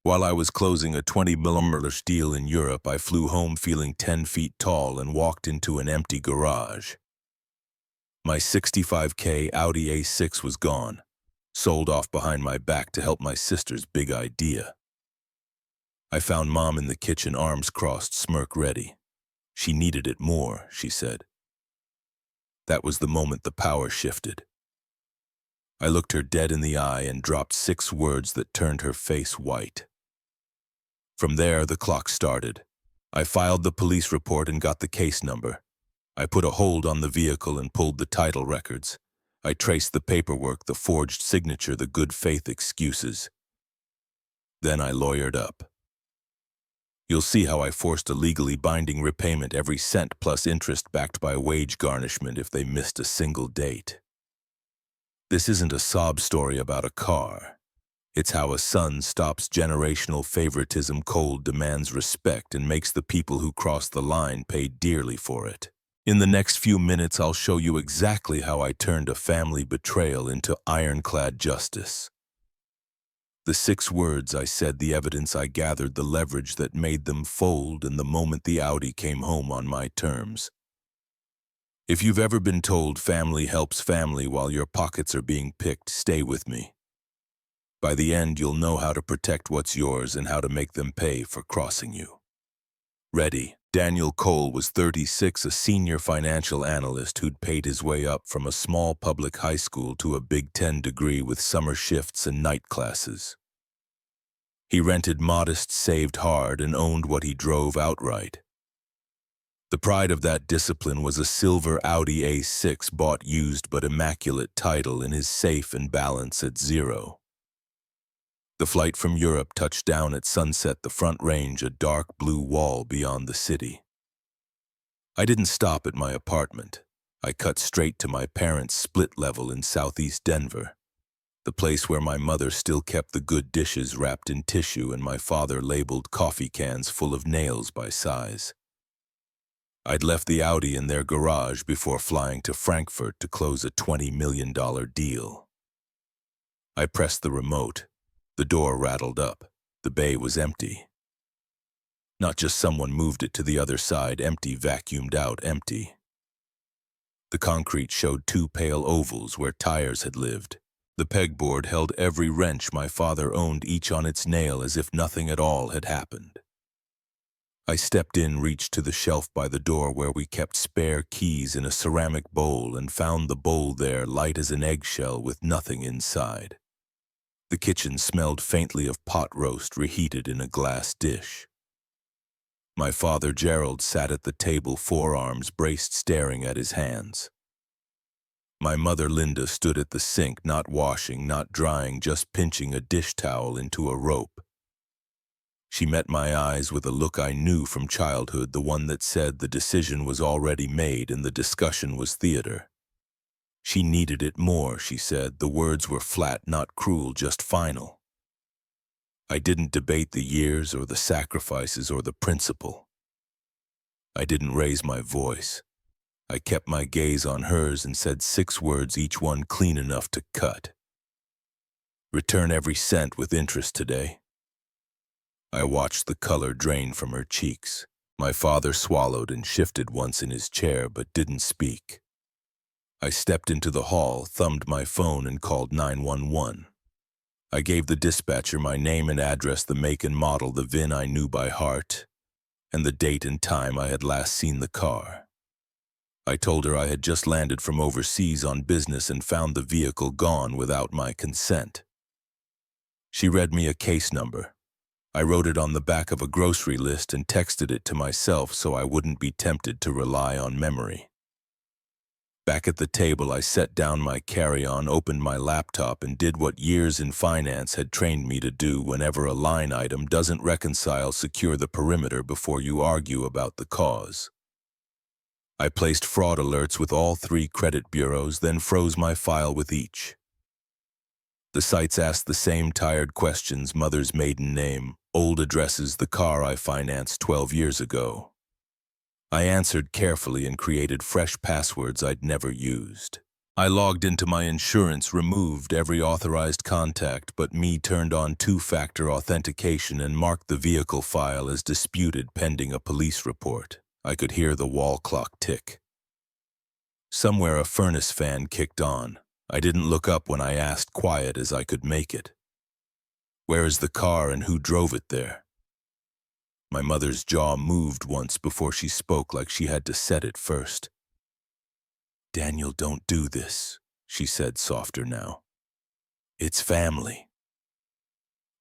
While I was closing a 20 millimeter deal in Europe, I flew home feeling 10 feet tall and walked into an empty garage. My 65K Audi A6 was gone, sold off behind my back to help my sister's big idea. I found Mom in the kitchen, arms crossed, smirk ready. She needed it more, she said. That was the moment the power shifted. I looked her dead in the eye and dropped 6 words that turned her face white. From there, the clock started. I filed the police report and got the case number. I put a hold on the vehicle and pulled the title records. I traced the paperwork, the forged signature, the good faith excuses. Then I lawyered up. You'll see how I forced a legally binding repayment, every cent plus interest, backed by wage garnishment if they missed a single date. This isn't a sob story about a car. It's how a son stops generational favoritism cold, demands respect, and makes the people who cross the line pay dearly for it. In the next few minutes, I'll show you exactly how I turned a family betrayal into ironclad justice. The 6 words I said, the evidence I gathered, the leverage that made them fold, and the moment the Audi came home on my terms. If you've ever been told family helps family while your pockets are being picked, stay with me. By the end, you'll know how to protect what's yours and how to make them pay for crossing you. Ready? Daniel Cole was 36, a senior financial analyst who'd paid his way up from a small public high school to a Big Ten degree with summer shifts and night classes. He rented modest, saved hard, and owned what he drove outright. The pride of that discipline was a silver Audi A6 bought used but immaculate title in his safe and balance at 0. The flight from Europe touched down at sunset, the front range, a dark blue wall beyond the city. I didn't stop at my apartment. I cut straight to my parents' split level in southeast Denver, the place where my mother still kept the good dishes wrapped in tissue and my father labeled coffee cans full of nails by size. I'd left the Audi in their garage before flying to Frankfurt to close a $20 million deal. I pressed the remote. The door rattled up. The bay was empty. Not just someone moved it to the other side, empty, vacuumed out, empty. The concrete showed 2 pale ovals where tires had lived. The pegboard held every wrench my father owned, each on its nail, as if nothing at all had happened. I stepped in, reached to the shelf by the door where we kept spare keys in a ceramic bowl, and found the bowl there, light as an eggshell with nothing inside. The kitchen smelled faintly of pot roast reheated in a glass dish. My father, Gerald, sat at the table, forearms braced, staring at his hands. My mother, Linda, stood at the sink, not washing, not drying, just pinching a dish towel into a rope. She met my eyes with a look I knew from childhood, the one that said the decision was already made and the discussion was theater. She needed it more, she said. The words were flat, not cruel, just final. I didn't debate the years or the sacrifices or the principle. I didn't raise my voice. I kept my gaze on hers and said 6 words, each one clean enough to cut. Return every cent with interest today. I watched the color drain from her cheeks. My father swallowed and shifted once in his chair but didn't speak. I stepped into the hall, thumbed my phone, and called 911. I gave the dispatcher my name and address, the make and model, the VIN I knew by heart, and the date and time I had last seen the car. I told her I had just landed from overseas on business and found the vehicle gone without my consent. She read me a case number. I wrote it on the back of a grocery list and texted it to myself so I wouldn't be tempted to rely on memory. Back at the table, I set down my carry-on, opened my laptop, and did what years in finance had trained me to do. Whenever a line item doesn't reconcile, secure the perimeter before you argue about the cause. I placed fraud alerts with all 3 credit bureaus, then froze my file with each. The sites asked the same tired questions: mother's maiden name, old addresses, the car I financed 12 years ago. I answered carefully and created fresh passwords I'd never used. I logged into my insurance, removed every authorized contact, but me turned on two-factor authentication and marked the vehicle file as disputed pending a police report. I could hear the wall clock tick. Somewhere a furnace fan kicked on. I didn't look up when I asked, quiet as I could make it. Where is the car and who drove it there? My mother's jaw moved once before she spoke, like she had to set it first. Daniel, don't do this, she said, softer now. It's family.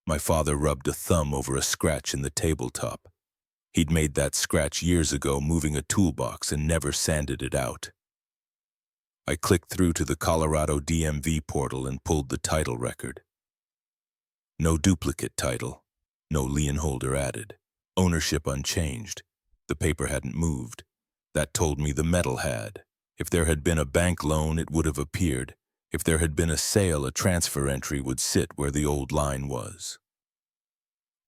My father rubbed a thumb over a scratch in the tabletop. He'd made that scratch years ago moving a toolbox and never sanded it out. I clicked through to the Colorado DMV portal and pulled the title record. No duplicate title, no lien holder added. Ownership unchanged. The paper hadn't moved. That told me the metal had. If there had been a bank loan, it would have appeared. If there had been a sale, a transfer entry would sit where the old line was.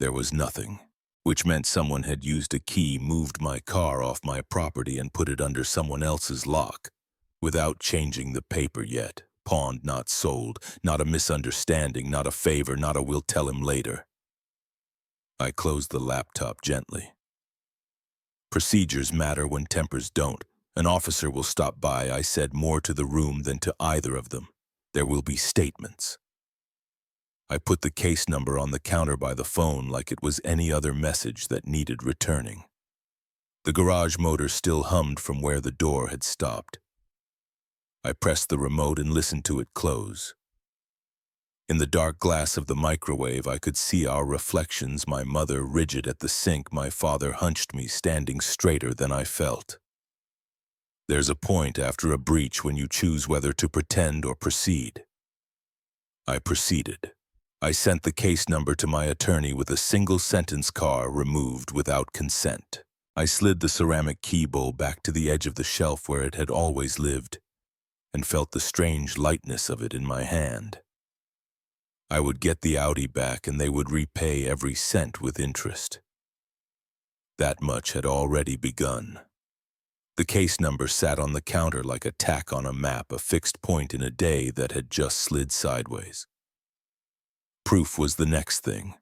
There was nothing, which meant someone had used a key, moved my car off my property and put it under someone else's lock, without changing the paper yet. Pawned, not sold, not a misunderstanding, not a favor, not a we'll tell him later. I closed the laptop gently. Procedures matter when tempers don't. An officer will stop by, I said, more to the room than to either of them. There will be statements. I put the case number on the counter by the phone like it was any other message that needed returning. The garage motor still hummed from where the door had stopped. I pressed the remote and listened to it close. In the dark glass of the microwave, I could see our reflections, my mother rigid at the sink, my father hunched me, standing straighter than I felt. There's a point after a breach when you choose whether to pretend or proceed. I proceeded. I sent the case number to my attorney with a single-sentence car removed without consent. I slid the ceramic key bowl back to the edge of the shelf where it had always lived, and felt the strange lightness of it in my hand. I would get the Audi back and they would repay every cent with interest. That much had already begun. The case number sat on the counter like a tack on a map, a fixed point in a day that had just slid sideways. Proof was the next thing.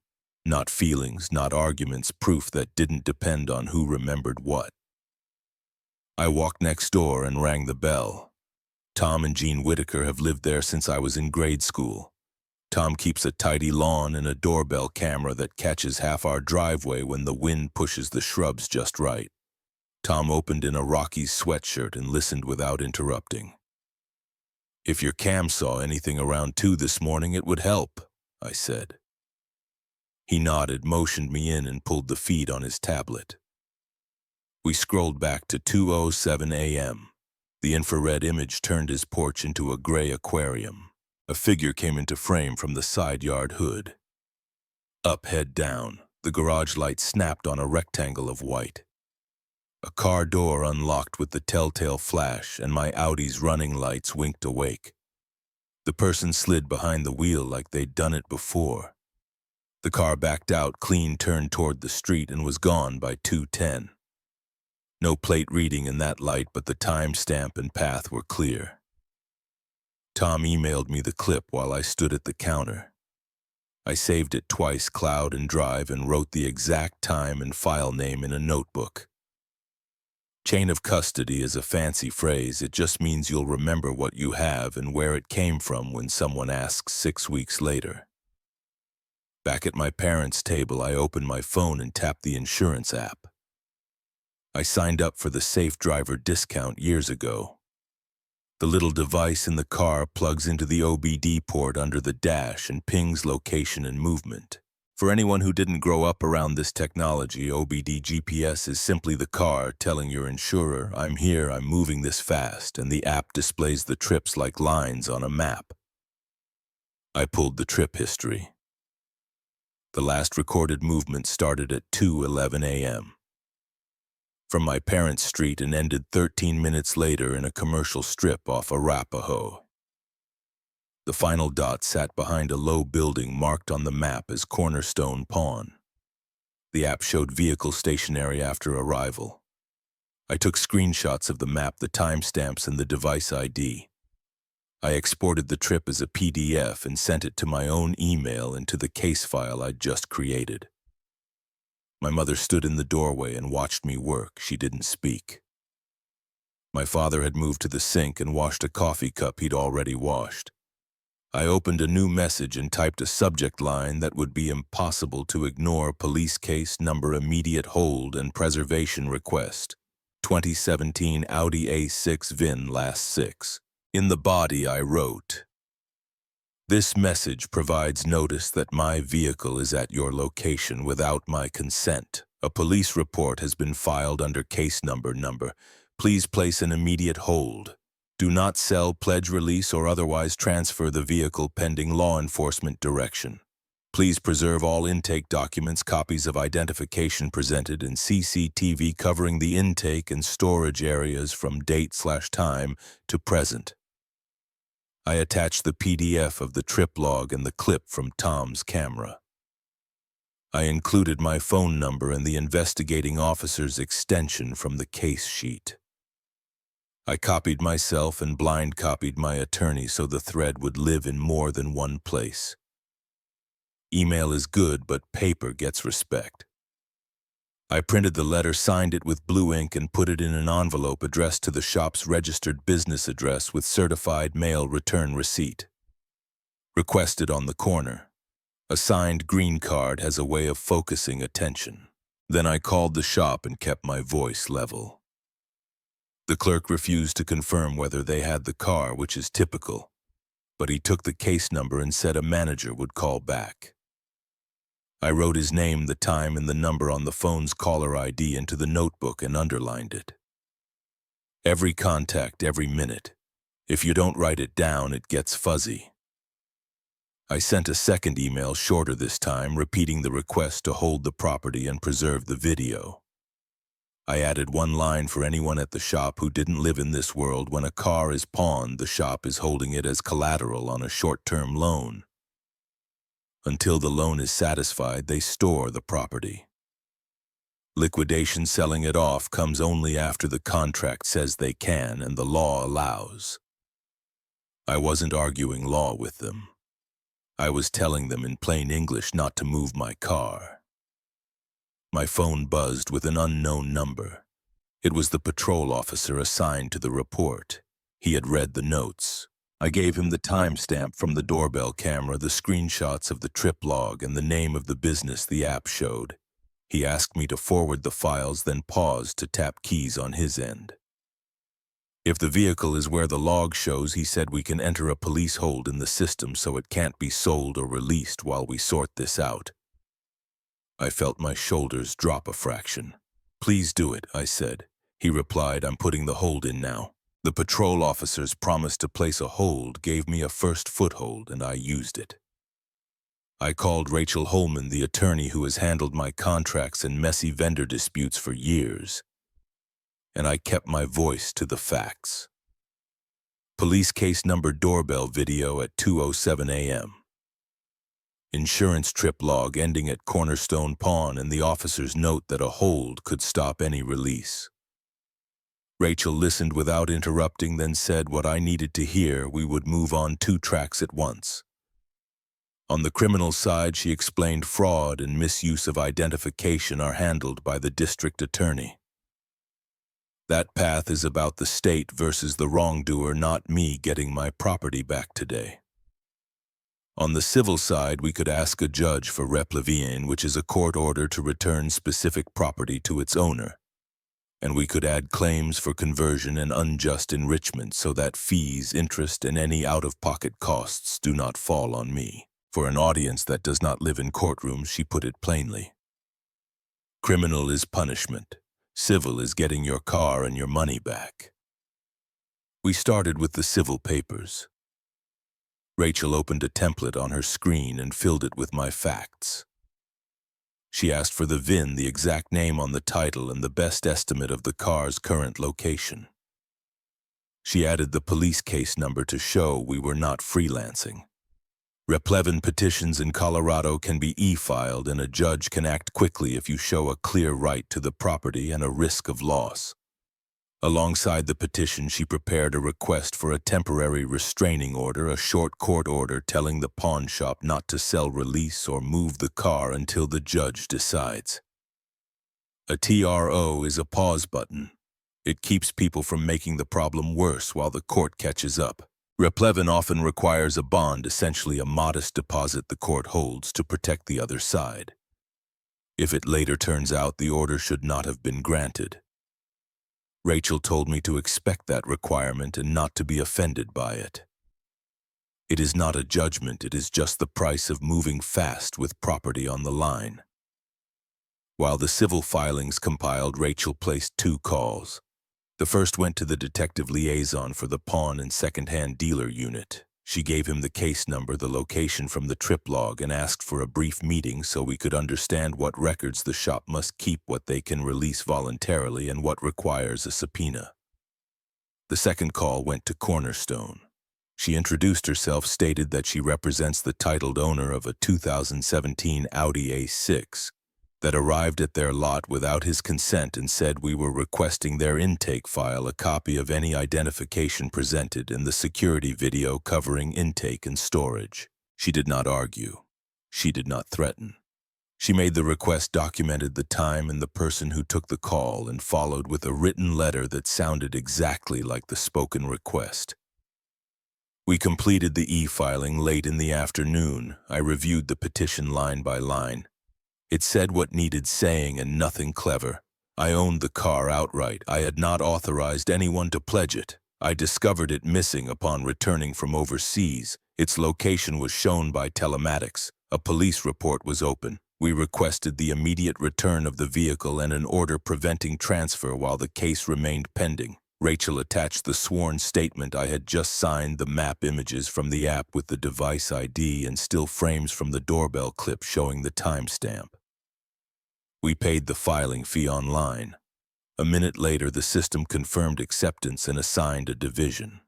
Not feelings, not arguments, proof that didn't depend on who remembered what. I walked next door and rang the bell. Tom and Jean Whitaker have lived there since I was in grade school. Tom keeps a tidy lawn and a doorbell camera that catches half our driveway when the wind pushes the shrubs just right. Tom opened in a Rockies sweatshirt and listened without interrupting. If your cam saw anything around 2 this morning, it would help, I said. He nodded, motioned me in, and pulled the feed on his tablet. We scrolled back to 2:07 a.m. The infrared image turned his porch into a gray aquarium. A figure came into frame from the side yard hood. Up, head down, the garage light snapped on a rectangle of white. A car door unlocked with the telltale flash, and my Audi's running lights winked awake. The person slid behind the wheel like they'd done it before. The car backed out, clean turned toward the street, and was gone by 2:10. No plate reading in that light, but the timestamp and path were clear. Tom emailed me the clip while I stood at the counter. I saved it twice, cloud and drive, and wrote the exact time and file name in a notebook. Chain of custody is a fancy phrase. It just means you'll remember what you have and where it came from when someone asks 6 weeks later. Back at my parents' table, I opened my phone and tapped the insurance app. I signed up for the Safe Driver discount years ago. The little device in the car plugs into the OBD port under the dash and pings location and movement. For anyone who didn't grow up around this technology, OBD GPS is simply the car telling your insurer, I'm here, I'm moving this fast, and the app displays the trips like lines on a map. I pulled the trip history. The last recorded movement started at 2:11 a.m. from my parents' street and ended 13 minutes later in a commercial strip off Arapahoe. The final dot sat behind a low building marked on the map as Cornerstone Pawn. The app showed vehicle stationary after arrival. I took screenshots of the map, the timestamps, and the device ID. I exported the trip as a PDF and sent it to my own email and to the case file I'd just created. My mother stood in the doorway and watched me work. She didn't speak. My father had moved to the sink and washed a coffee cup he'd already washed. I opened a new message and typed a subject line that would be impossible to ignore: police case number, immediate hold and preservation request. 2017 Audi A6 VIN last 6. In the body I wrote, "This message provides notice that my vehicle is at your location without my consent. A police report has been filed under case number. Please place an immediate hold. Do not sell, pledge, release, or otherwise transfer the vehicle pending law enforcement direction. Please preserve all intake documents, copies of identification presented, and CCTV covering the intake and storage areas from date/time to present." I attached the PDF of the trip log and the clip from Tom's camera. I included my phone number and the investigating officer's extension from the case sheet. I copied myself and blind copied my attorney so the thread would live in more than one place. Email is good, but paper gets respect. I printed the letter, signed it with blue ink, and put it in an envelope addressed to the shop's registered business address with certified mail return receipt. Requested on the corner. A signed green card has a way of focusing attention. Then I called the shop and kept my voice level. The clerk refused to confirm whether they had the car, which is typical, but he took the case number and said a manager would call back. I wrote his name, the time, and the number on the phone's caller ID into the notebook and underlined it. Every contact, every minute. If you don't write it down, it gets fuzzy. I sent a second email, shorter this time, repeating the request to hold the property and preserve the video. I added one line for anyone at the shop who didn't live in this world. When a car is pawned, the shop is holding it as collateral on a short-term loan. Until the loan is satisfied, they store the property. Liquidation, selling it off, comes only after the contract says they can and the law allows. I wasn't arguing law with them. I was telling them in plain English not to move my car. My phone buzzed with an unknown number. It was the patrol officer assigned to the report. He had read the notes. I gave him the timestamp from the doorbell camera, the screenshots of the trip log, and the name of the business the app showed. He asked me to forward the files, then paused to tap keys on his end. If the vehicle is where the log shows, he said, we can enter a police hold in the system so it can't be sold or released while we sort this out. I felt my shoulders drop a fraction. Please do it, I said. He replied, I'm putting the hold in now. The patrol officer's promise to place a hold gave me a first foothold, and I used it. I called Rachel Holman, the attorney who has handled my contracts and messy vendor disputes for years, and I kept my voice to the facts. Police case number, doorbell video at 2:07 a.m. Insurance trip log ending at Cornerstone Pawn, and the officer's note that a hold could stop any release. Rachel listened without interrupting, then said what I needed to hear. We would move on 2 tracks at once. On the criminal side, she explained fraud and misuse of identification are handled by the district attorney. That path is about the state versus the wrongdoer, not me getting my property back today. On the civil side, we could ask a judge for replevien, which is a court order to return specific property to its owner. And we could add claims for conversion and unjust enrichment so that fees, interest, and any out-of-pocket costs do not fall on me. For an audience that does not live in courtrooms, she put it plainly. Criminal is punishment. Civil is getting your car and your money back. We started with the civil papers. Rachel opened a template on her screen and filled it with my facts. She asked for the VIN, the exact name on the title, and the best estimate of the car's current location. She added the police case number to show we were not freelancing. Replevin petitions in Colorado can be e-filed, and a judge can act quickly if you show a clear right to the property and a risk of loss. Alongside the petition, she prepared a request for a temporary restraining order, a short court order telling the pawn shop not to sell, release, or move the car until the judge decides. A TRO is a pause button. It keeps people from making the problem worse while the court catches up. Repay often requires a bond, essentially a modest deposit the court holds to protect the other side. If it later turns out the order should not have been granted. Rachel told me to expect that requirement and not to be offended by it. It is not a judgment, it is just the price of moving fast with property on the line. While the civil filings compiled, Rachel placed 2 calls. The first went to the detective liaison for the pawn and second-hand dealer unit. She gave him the case number, the location from the trip log, and asked for a brief meeting so we could understand what records the shop must keep, what they can release voluntarily, and what requires a subpoena. The second call went to Cornerstone. She introduced herself, stated that she represents the titled owner of a 2017 Audi A6 that arrived at their lot without his consent, and said we were requesting their intake file, a copy of any identification presented in the security video covering intake and storage. She did not argue. She did not threaten. She made the request, documented the time and the person who took the call, and followed with a written letter that sounded exactly like the spoken request. We completed the e-filing late in the afternoon. I reviewed the petition line by line. It said what needed saying and nothing clever. I owned the car outright. I had not authorized anyone to pledge it. I discovered it missing upon returning from overseas. Its location was shown by telematics. A police report was open. We requested the immediate return of the vehicle and an order preventing transfer while the case remained pending. Rachel attached the sworn statement I had just signed, the map images from the app with the device ID, and still frames from the doorbell clip showing the timestamp. We paid the filing fee online. A minute later, the system confirmed acceptance and assigned a division.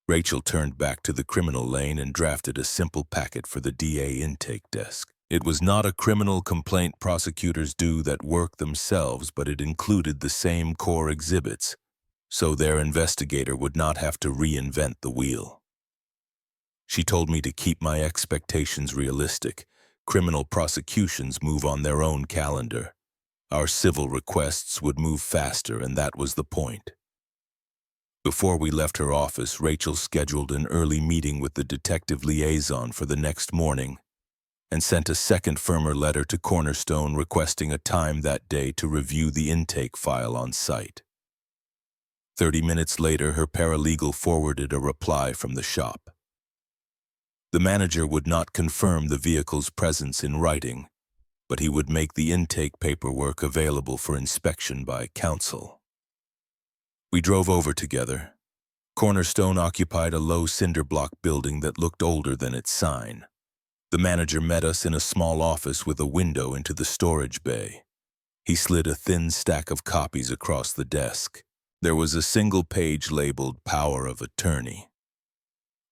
Rachel turned back to the criminal lane and drafted a simple packet for the DA intake desk. It was not a criminal complaint prosecutors do that work themselves, but it included the same core exhibits, so their investigator would not have to reinvent the wheel. She told me to keep my expectations realistic. Criminal prosecutions move on their own calendar. Our civil requests would move faster, and that was the point. Before we left her office, Rachel scheduled an early meeting with the detective liaison for the next morning and sent a second firmer letter to Cornerstone requesting a time that day to review the intake file on site. 30 minutes later, her paralegal forwarded a reply from the shop. The manager would not confirm the vehicle's presence in writing, but he would make the intake paperwork available for inspection by counsel. We drove over together. Cornerstone occupied a low cinder block building that looked older than its sign. The manager met us in a small office with a window into the storage bay. He slid a thin stack of copies across the desk. There was a single page labeled Power of Attorney.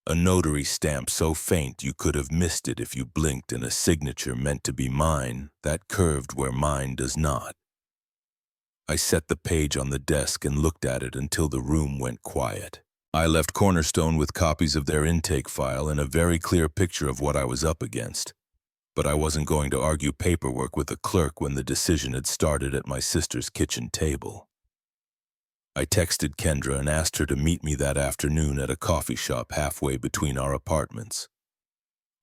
A notary stamp so faint you could have missed it if you blinked, and a signature meant to be mine, that curved where mine does not. I set the page on the desk and looked at it until the room went quiet. I left Cornerstone with copies of their intake file and a very clear picture of what I was up against. But I wasn't going to argue paperwork with a clerk when the decision had started at my sister's kitchen table. I texted Kendra and asked her to meet me that afternoon at a coffee shop halfway between our apartments.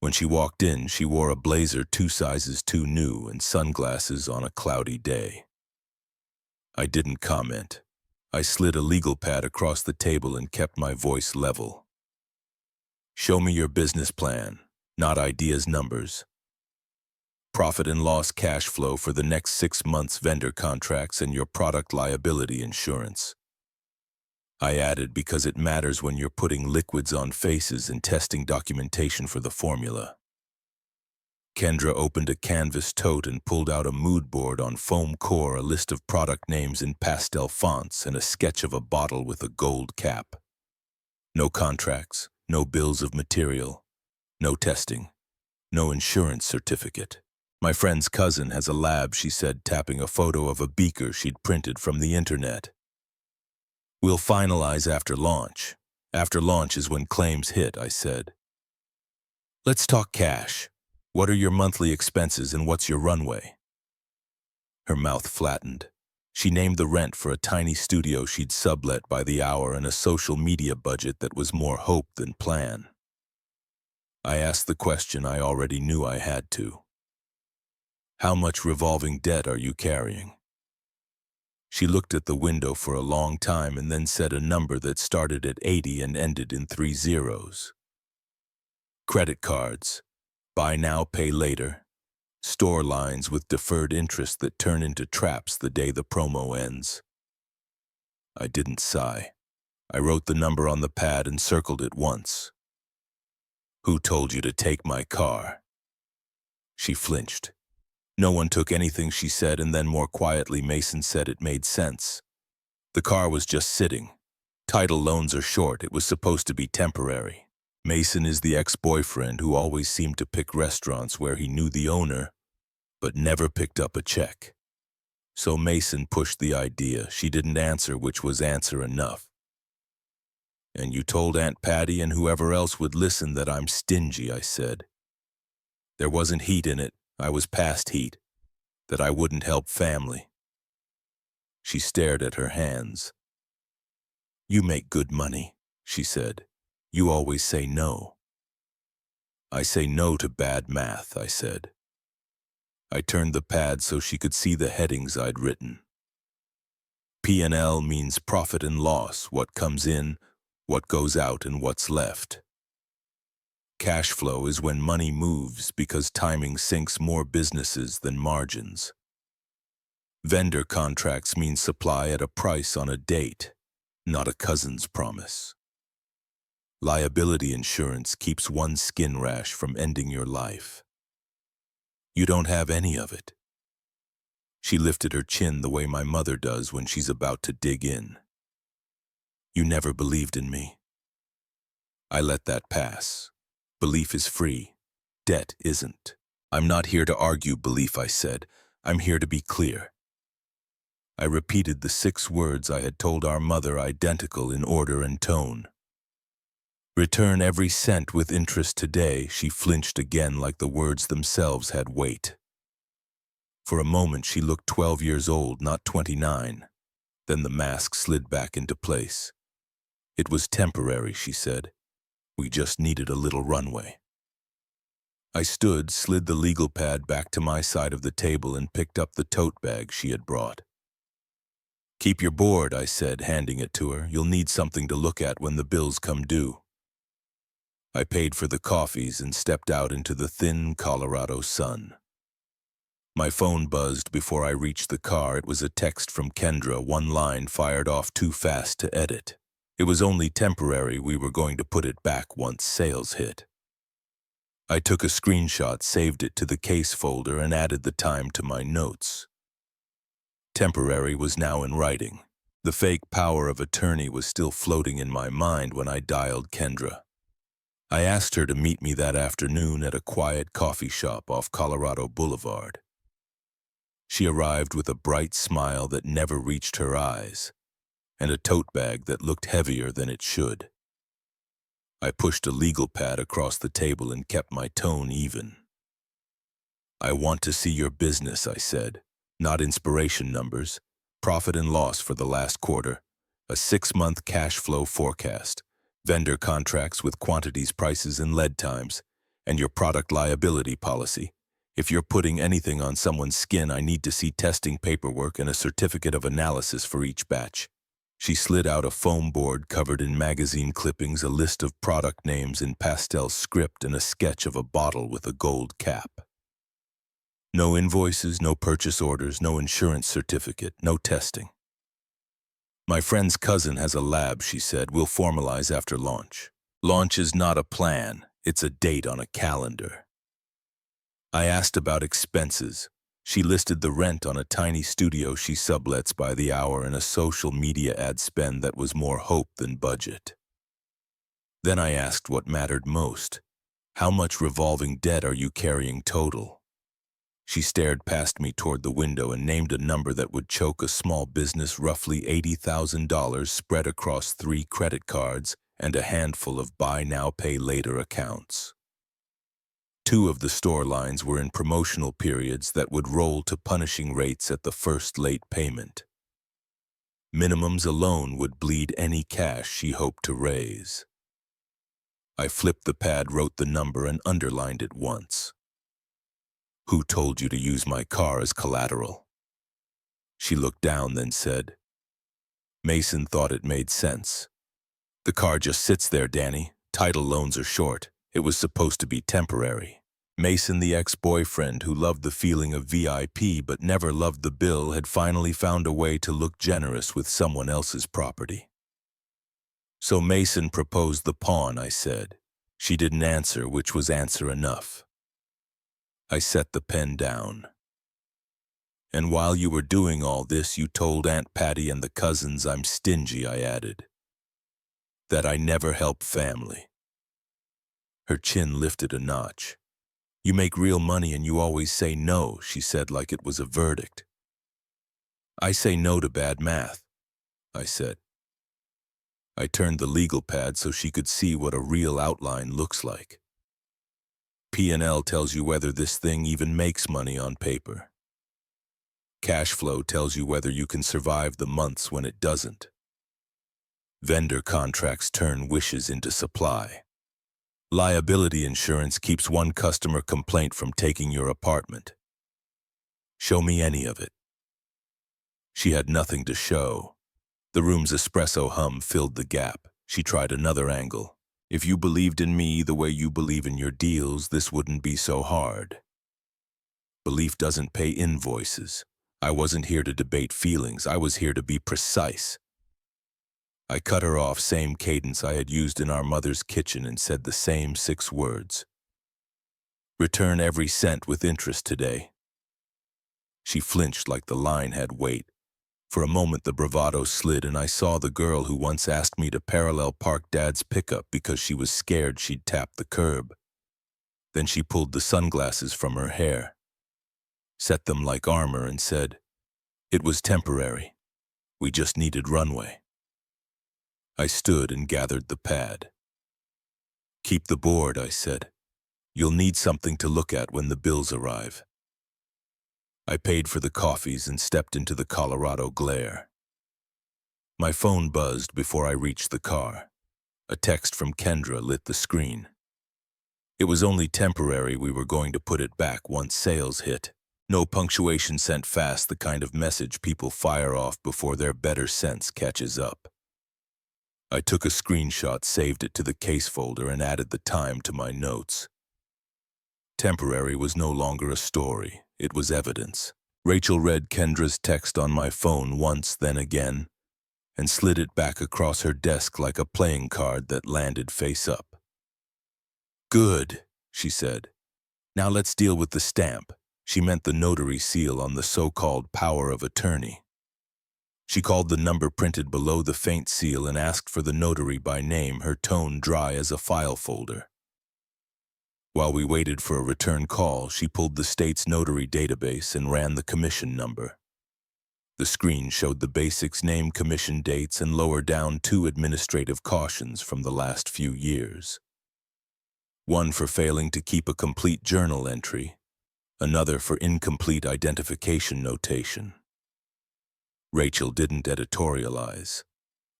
When she walked in, she wore a blazer 2 sizes too new and sunglasses on a cloudy day. I didn't comment. I slid a legal pad across the table and kept my voice level. Show me your business plan, not ideas, numbers. Profit and loss cash flow for the next 6 months, vendor contracts, and your product liability insurance. I added because it matters when you're putting liquids on faces and testing documentation for the formula. Kendra opened a canvas tote and pulled out a mood board on foam core, a list of product names in pastel fonts, and a sketch of a bottle with a gold cap. No contracts, no bills of material, no testing, no insurance certificate. My friend's cousin has a lab, she said, tapping a photo of a beaker she'd printed from the internet. We'll finalize after launch. After launch is when claims hit, I said. Let's talk cash. What are your monthly expenses and what's your runway? Her mouth flattened. She named the rent for a tiny studio she'd sublet by the hour and a social media budget that was more hope than plan. I asked the question I already knew I had to. How much revolving debt are you carrying? She looked at the window for a long time and then said a number that started at 80 and ended in 3 zeros. Credit cards, buy now, pay later, store lines with deferred interest that turn into traps the day the promo ends. I didn't sigh. I wrote the number on the pad and circled it once. Who told you to take my car? She flinched. No one took anything she said, and then more quietly Mason said it made sense. The car was just sitting. Title loans are short. It was supposed to be temporary. Mason is the ex-boyfriend who always seemed to pick restaurants where he knew the owner, but never picked up a check. So Mason pushed the idea. She didn't answer, which was answer enough. And you told Aunt Patty and whoever else would listen that I'm stingy, I said. There wasn't heat in it. I was past heat. That I wouldn't help family. She stared at her hands. You make good money, she said. You always say no. I say no to bad math, I said. I turned the pad so she could see the headings I'd written. P&L means profit and loss, what comes in, what goes out, and what's left. Cash flow is when money moves because timing sinks more businesses than margins. Vendor contracts mean supply at a price on a date, not a cousin's promise. Liability insurance keeps one skin rash from ending your life. You don't have any of it. She lifted her chin the way my mother does when she's about to dig in. You never believed in me. I let that pass. Belief is free. Debt isn't. I'm not here to argue belief, I said. I'm here to be clear. I repeated the 6 words I had told our mother, identical in order and tone. Return every cent with interest today. She flinched again like the words themselves had weight. For a moment she looked 12 years old, not 29. Then the mask slid back into place. It was temporary, she said. We just needed a little runway. I stood, slid the legal pad back to my side of the table and picked up the tote bag she had brought. Keep your board, I said, handing it to her. You'll need something to look at when the bills come due. I paid for the coffees and stepped out into the thin Colorado sun. My phone buzzed before I reached the car. It was a text from Kendra, one line fired off too fast to edit. It was only temporary. We were going to put it back once sales hit. I took a screenshot, saved it to the case folder, and added the time to my notes. Temporary was now in writing. The fake power of attorney was still floating in my mind when I dialed Kendra. I asked her to meet me that afternoon at a quiet coffee shop off Colorado Boulevard. She arrived with a bright smile that never reached her eyes, and a tote bag that looked heavier than it should. I pushed a legal pad across the table and kept my tone even. I want to see your business, I said. Not inspiration numbers, profit and loss for the last quarter, a 6-month cash flow forecast, vendor contracts with quantities, prices, and lead times, and your product liability policy. If you're putting anything on someone's skin, I need to see testing paperwork and a certificate of analysis for each batch. She slid out a foam board covered in magazine clippings, a list of product names in pastel script, and a sketch of a bottle with a gold cap. No invoices, no purchase orders, no insurance certificate, no testing. My friend's cousin has a lab, she said. We'll formalize after launch. Launch is not a plan, it's a date on a calendar. I asked about expenses. She listed the rent on a tiny studio she sublets by the hour and a social media ad spend that was more hope than budget. Then I asked what mattered most. How much revolving debt are you carrying total? She stared past me toward the window and named a number that would choke a small business, roughly $80,000 spread across 3 credit cards and a handful of buy now, pay later accounts. 2 of the store lines were in promotional periods that would roll to punishing rates at the first late payment. Minimums alone would bleed any cash she hoped to raise. I flipped the pad, wrote the number, and underlined it once. "Who told you to use my car as collateral?" She looked down, then said, "Mason thought it made sense. The car just sits there, Danny. Title loans are short. It was supposed to be temporary." Mason, the ex-boyfriend who loved the feeling of VIP but never loved the bill, had finally found a way to look generous with someone else's property. "So Mason proposed the pawn," I said. She didn't answer, which was answer enough. I set the pen down. "And while you were doing all this, you told Aunt Patty and the cousins I'm stingy," I added. "That I never help family." Her chin lifted a notch. "You make real money and you always say no," she said like it was a verdict. "I say no to bad math," I said. I turned the legal pad so she could see what a real outline looks like. P&L tells you whether this thing even makes money on paper. Cash flow tells you whether you can survive the months when it doesn't. Vendor contracts turn wishes into supply. Liability insurance keeps one customer complaint from taking your apartment. Show me any of it." She had nothing to show. The room's espresso hum filled the gap. She tried another angle. "If you believed in me the way you believe in your deals, this wouldn't be so hard." Belief doesn't pay invoices. I wasn't here to debate feelings. I was here to be precise. I cut her off, same cadence I had used in our mother's kitchen, and said the same 6 words. "Return every cent with interest today." She flinched like the line had weight. For a moment the bravado slid, and I saw the girl who once asked me to parallel park Dad's pickup because she was scared she'd tap the curb. Then she pulled the sunglasses from her hair, set them like armor, and said, "It was temporary. We just needed runway." I stood and gathered the pad. "Keep the board," I said. "You'll need something to look at when the bills arrive." I paid for the coffees and stepped into the Colorado glare. My phone buzzed before I reached the car. A text from Kendra lit the screen. It was only temporary. We were going to put it back once sales hit. No punctuation, sent fast, the kind of message people fire off before their better sense catches up. I took a screenshot, saved it to the case folder, and added the time to my notes. Temporary was no longer a story. It was evidence. Rachel read Kendra's text on my phone once, then again, and slid it back across her desk like a playing card that landed face up. "Good," she said. "Now let's deal with the stamp." She meant the notary seal on the so-called power of attorney. She called the number printed below the faint seal and asked for the notary by name, her tone dry as a file folder. While we waited for a return call, she pulled the state's notary database and ran the commission number. The screen showed the basics: name, commission dates, and lower down 2 administrative cautions from the last few years. One for failing to keep a complete journal entry, another for incomplete identification notation. Rachel didn't editorialize.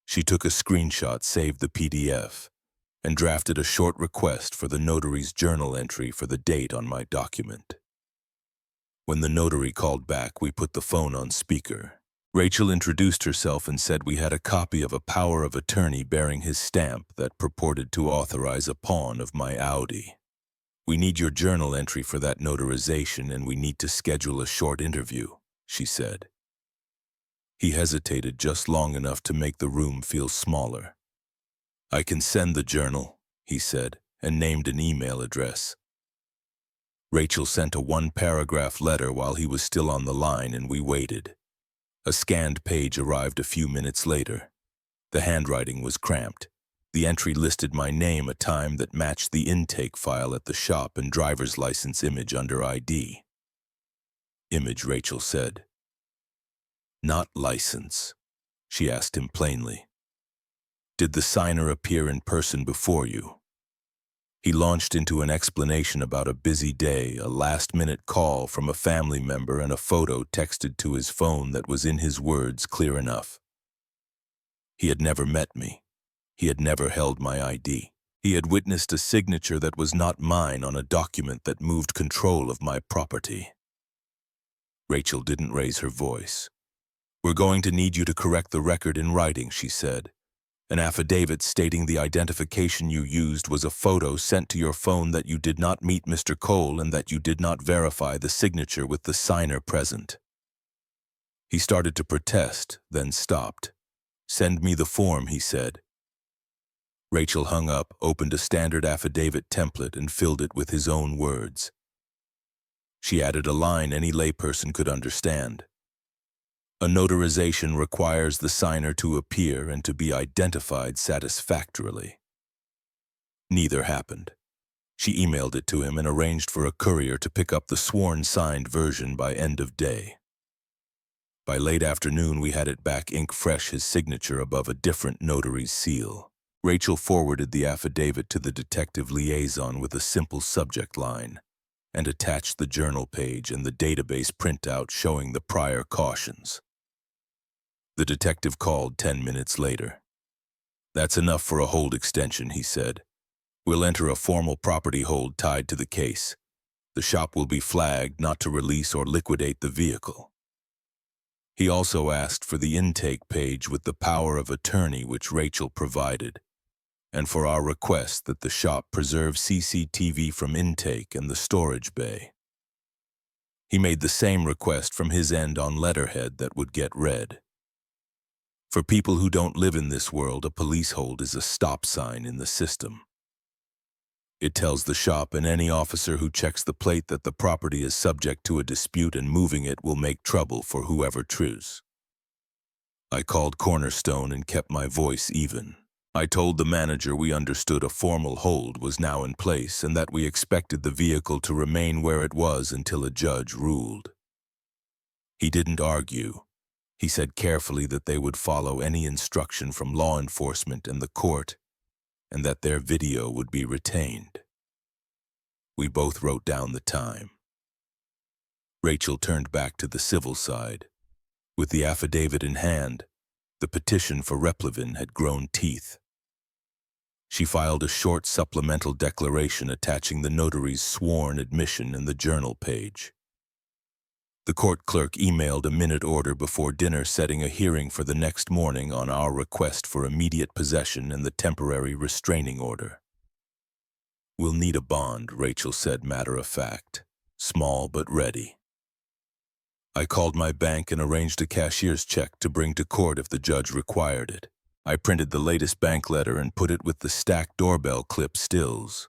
She took a screenshot, saved the PDF, and drafted a short request for the notary's journal entry for the date on my document. When the notary called back, we put the phone on speaker. Rachel introduced herself and said we had a copy of a power of attorney bearing his stamp that purported to authorize a pawn of my Audi. "We need your journal entry for that notarization, and we need to schedule a short interview," she said. He hesitated just long enough to make the room feel smaller. "I can send the journal," he said, and named an email address. Rachel sent a 1-paragraph letter while he was still on the line, and we waited. A scanned page arrived a few minutes later. The handwriting was cramped. The entry listed my name, a time that matched the intake file at the shop, and driver's license image under ID. Image, Rachel said. Not license, she asked him plainly. Did the signer appear in person before you? He launched into an explanation about a busy day, a last-minute call from a family member, and a photo texted to his phone that was, in his words, clear enough. He had never met me. He had never held my ID. He had witnessed a signature that was not mine on a document that moved control of my property. Rachel didn't raise her voice. We're going to need you to correct the record in writing, she said. An affidavit stating the identification you used was a photo sent to your phone that you did not meet Mr. Cole and that you did not verify the signature with the signer present. He started to protest, then stopped. Send me the form, he said. Rachel hung up, opened a standard affidavit template, and filled it with his own words. She added a line any layperson could understand. A notarization requires the signer to appear and to be identified satisfactorily. Neither happened. She emailed it to him and arranged for a courier to pick up the sworn signed version by end of day. By late afternoon, we had it back ink fresh, his signature above a different notary's seal. Rachel forwarded the affidavit to the detective liaison with a simple subject line and attached the journal page and the database printout showing the prior cautions. The detective called 10 minutes later. That's enough for a hold extension, he said. We'll enter a formal property hold tied to the case. The shop will be flagged not to release or liquidate the vehicle. He also asked for the intake page with the power of attorney which Rachel provided, and for our request that the shop preserve CCTV from intake and the storage bay. He made the same request from his end on letterhead that would get read. For people who don't live in this world, a police hold is a stop sign in the system. It tells the shop and any officer who checks the plate that the property is subject to a dispute and moving it will make trouble for whoever trues. I called Cornerstone and kept my voice even. I told the manager we understood a formal hold was now in place and that we expected the vehicle to remain where it was until a judge ruled. He didn't argue. He said carefully that they would follow any instruction from law enforcement and the court, and that their video would be retained. We both wrote down the time. Rachel turned back to the civil side. With the affidavit in hand, the petition for replevin had grown teeth. She filed a short supplemental declaration attaching the notary's sworn admission in the journal page. The court clerk emailed a minute order before dinner setting a hearing for the next morning on our request for immediate possession and the temporary restraining order. We'll need a bond, Rachel said matter-of-fact, small but ready. I called my bank and arranged a cashier's check to bring to court if the judge required it. I printed the latest bank letter and put it with the stacked doorbell clip stills.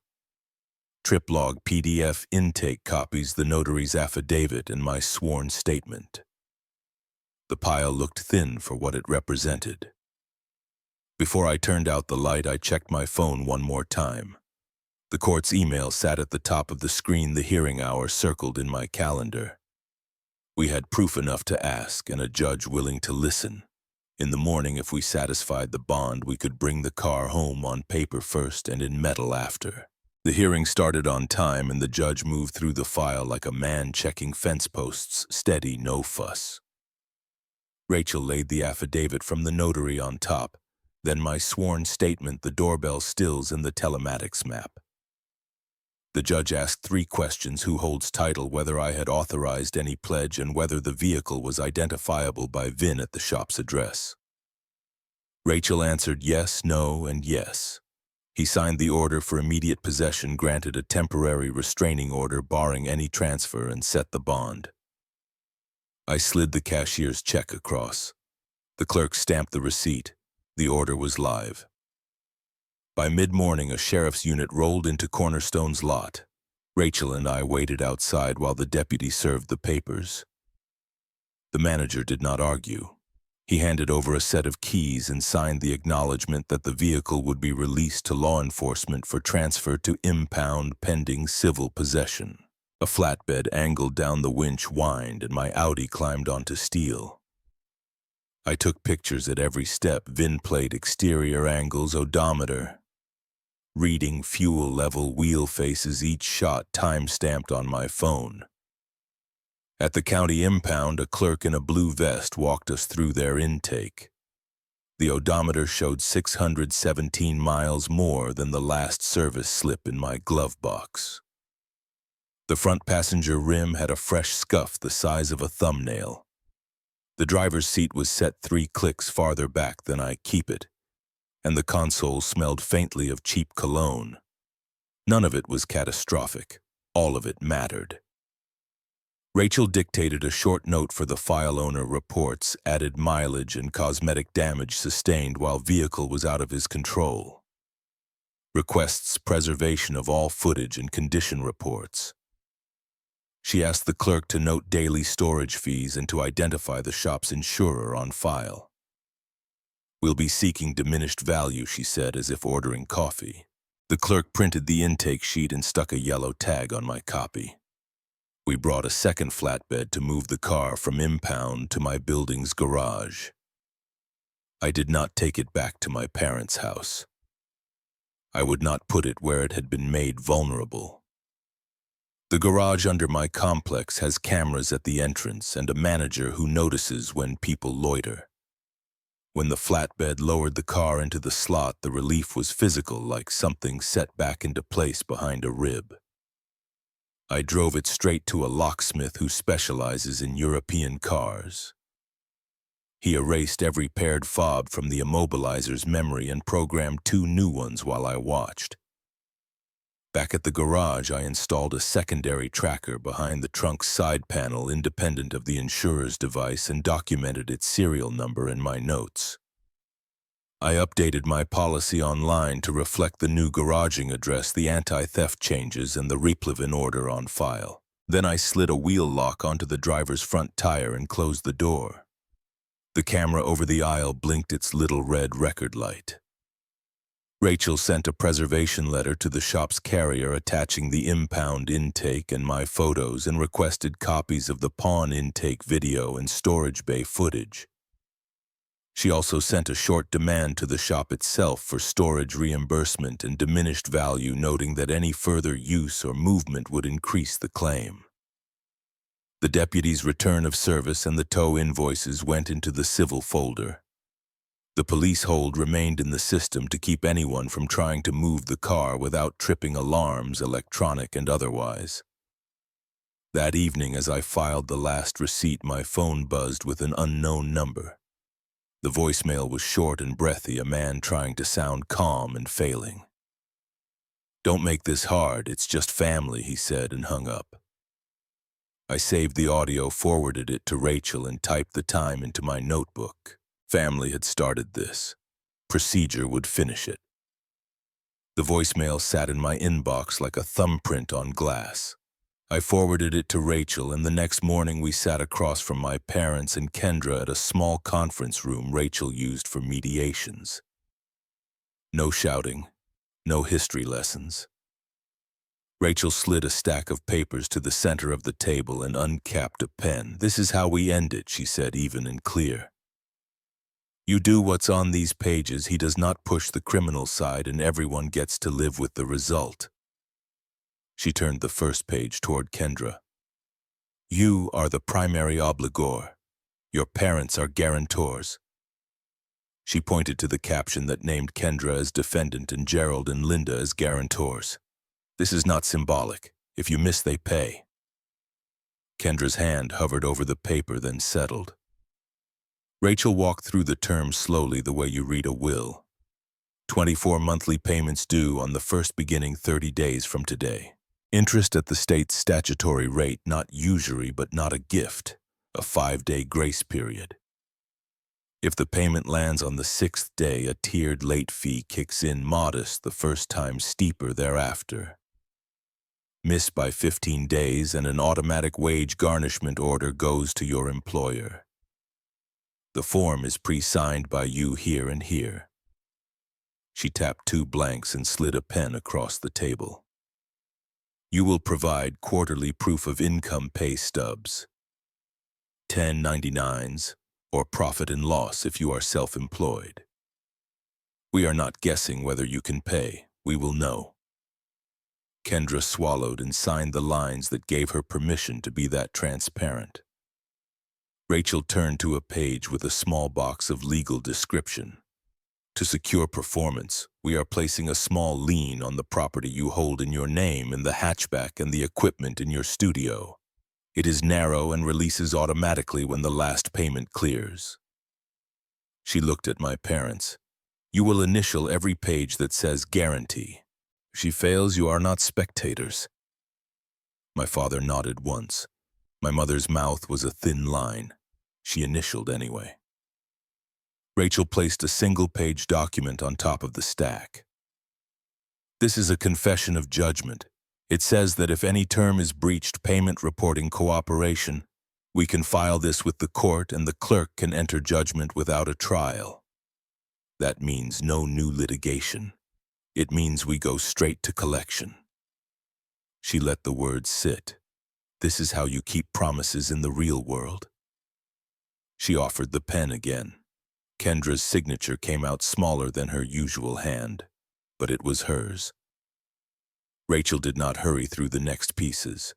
Trip log PDF intake copies, the notary's affidavit, and my sworn statement. The pile looked thin for what it represented. Before I turned out the light, I checked my phone one more time. The court's email sat at the top of the screen, the hearing hour circled in my calendar. We had proof enough to ask and a judge willing to listen. In the morning, if we satisfied the bond, we could bring the car home on paper first and in metal after. The hearing started on time and the judge moved through the file like a man checking fence posts, steady, no fuss. Rachel laid the affidavit from the notary on top, then my sworn statement, the doorbell stills, and the telematics map. The judge asked 3 questions: who holds title, whether I had authorized any pledge, and whether the vehicle was identifiable by VIN at the shop's address. Rachel answered yes, no, and yes. He signed the order for immediate possession, granted a temporary restraining order barring any transfer, and set the bond. I slid the cashier's check across. The clerk stamped the receipt. The order was live. By mid-morning, a sheriff's unit rolled into Cornerstone's lot. Rachel and I waited outside while the deputy served the papers. The manager did not argue. He handed over a set of keys and signed the acknowledgement that the vehicle would be released to law enforcement for transfer to impound pending civil possession. A flatbed angled down, the winch whined, and my Audi climbed onto steel. I took pictures at every step: VIN plate, exterior angles, odometer, reading, fuel level, wheel faces, each shot time-stamped on my phone. At the county impound, a clerk in a blue vest walked us through their intake. The odometer showed 617 miles more than the last service slip in my glove box. The front passenger rim had a fresh scuff the size of a thumbnail. The driver's seat was set 3 clicks farther back than I keep it, and the console smelled faintly of cheap cologne. None of it was catastrophic. All of it mattered. Rachel dictated a short note for the file owner: reports, added mileage and cosmetic damage sustained while vehicle was out of his control. Requests preservation of all footage and condition reports. She asked the clerk to note daily storage fees and to identify the shop's insurer on file. "We'll be seeking diminished value," she said, as if ordering coffee. The clerk printed the intake sheet and stuck a yellow tag on my copy. We brought a second flatbed to move the car from impound to my building's garage. I did not take it back to my parents' house. I would not put it where it had been made vulnerable. The garage under my complex has cameras at the entrance and a manager who notices when people loiter. When the flatbed lowered the car into the slot, the relief was physical, like something set back into place behind a rib. I drove it straight to a locksmith who specializes in European cars. He erased every paired fob from the immobilizer's memory and programmed 2 new ones while I watched. Back at the garage, I installed a secondary tracker behind the trunk's side panel independent of the insurer's device and documented its serial number in my notes. I updated my policy online to reflect the new garaging address, the anti-theft changes, and the Replevin order on file. Then I slid a wheel lock onto the driver's front tire and closed the door. The camera over the aisle blinked its little red record light. Rachel sent a preservation letter to the shop's carrier attaching the impound intake and my photos, and requested copies of the pawn intake video and storage bay footage. She also sent a short demand to the shop itself for storage reimbursement and diminished value, noting that any further use or movement would increase the claim. The deputy's return of service and the tow invoices went into the civil folder. The police hold remained in the system to keep anyone from trying to move the car without tripping alarms, electronic and otherwise. That evening, as I filed the last receipt, my phone buzzed with an unknown number. The voicemail was short and breathy, a man trying to sound calm and failing. "Don't make this hard, it's just family," he said, and hung up. I saved the audio, forwarded it to Rachel, and typed the time into my notebook. Family had started this. Procedure would finish it. The voicemail sat in my inbox like a thumbprint on glass. I forwarded it to Rachel, and the next morning we sat across from my parents and Kendra at a small conference room Rachel used for mediations. No shouting, no history lessons. Rachel slid a stack of papers to the center of the table and uncapped a pen. "This is how we end it," she said, even and clear. "You do what's on these pages. He does not push the criminal side, and everyone gets to live with the result." She turned the first page toward Kendra. "You are the primary obligor. Your parents are guarantors." She pointed to the caption that named Kendra as defendant and Gerald and Linda as guarantors. "This is not symbolic. If you miss, they pay." Kendra's hand hovered over the paper, then settled. Rachel walked through the terms slowly, the way you read a will. 24 monthly payments due on the first beginning 30 days from today. Interest at the state's statutory rate, not usury but not a gift. A 5-day grace period. If the payment lands on the 6th day, a tiered late fee kicks in, modest the first time, steeper thereafter. Miss by 15 days and an automatic wage garnishment order goes to your employer. The form is pre-signed by you here and here. She tapped 2 blanks and slid a pen across the table. You will provide quarterly proof of income pay stubs, 1099s, or profit and loss if you are self-employed. We are not guessing whether you can pay. We will know. Kendra swallowed and signed the lines that gave her permission to be that transparent. Rachel turned to a page with a small box of legal description. To secure performance, we are placing a small lien on the property you hold in your name and the hatchback and the equipment in your studio. It is narrow and releases automatically when the last payment clears. She looked at my parents. You will initial every page that says guarantee. If she fails, you are not spectators. My father nodded once. My mother's mouth was a thin line. She initialed anyway. Rachel placed a single-page document on top of the stack. This is a confession of judgment. It says that if any term is breached, payment reporting cooperation, we can file this with the court and the clerk can enter judgment without a trial. That means no new litigation. It means we go straight to collection. She let the words sit. This is how you keep promises in the real world. She offered the pen again. Kendra's signature came out smaller than her usual hand, but it was hers. Rachel did not hurry through the next pieces.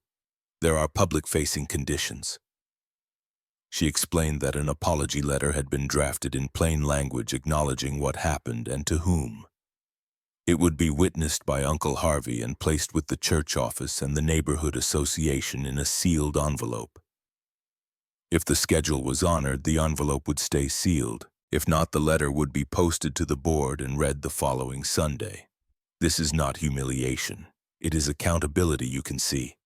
There are public-facing conditions. She explained that an apology letter had been drafted in plain language acknowledging what happened and to whom. It would be witnessed by Uncle Harvey and placed with the church office and the neighborhood association in a sealed envelope. If the schedule was honored, the envelope would stay sealed. If not, the letter would be posted to the board and read the following Sunday. This is not humiliation. It is accountability, you can see.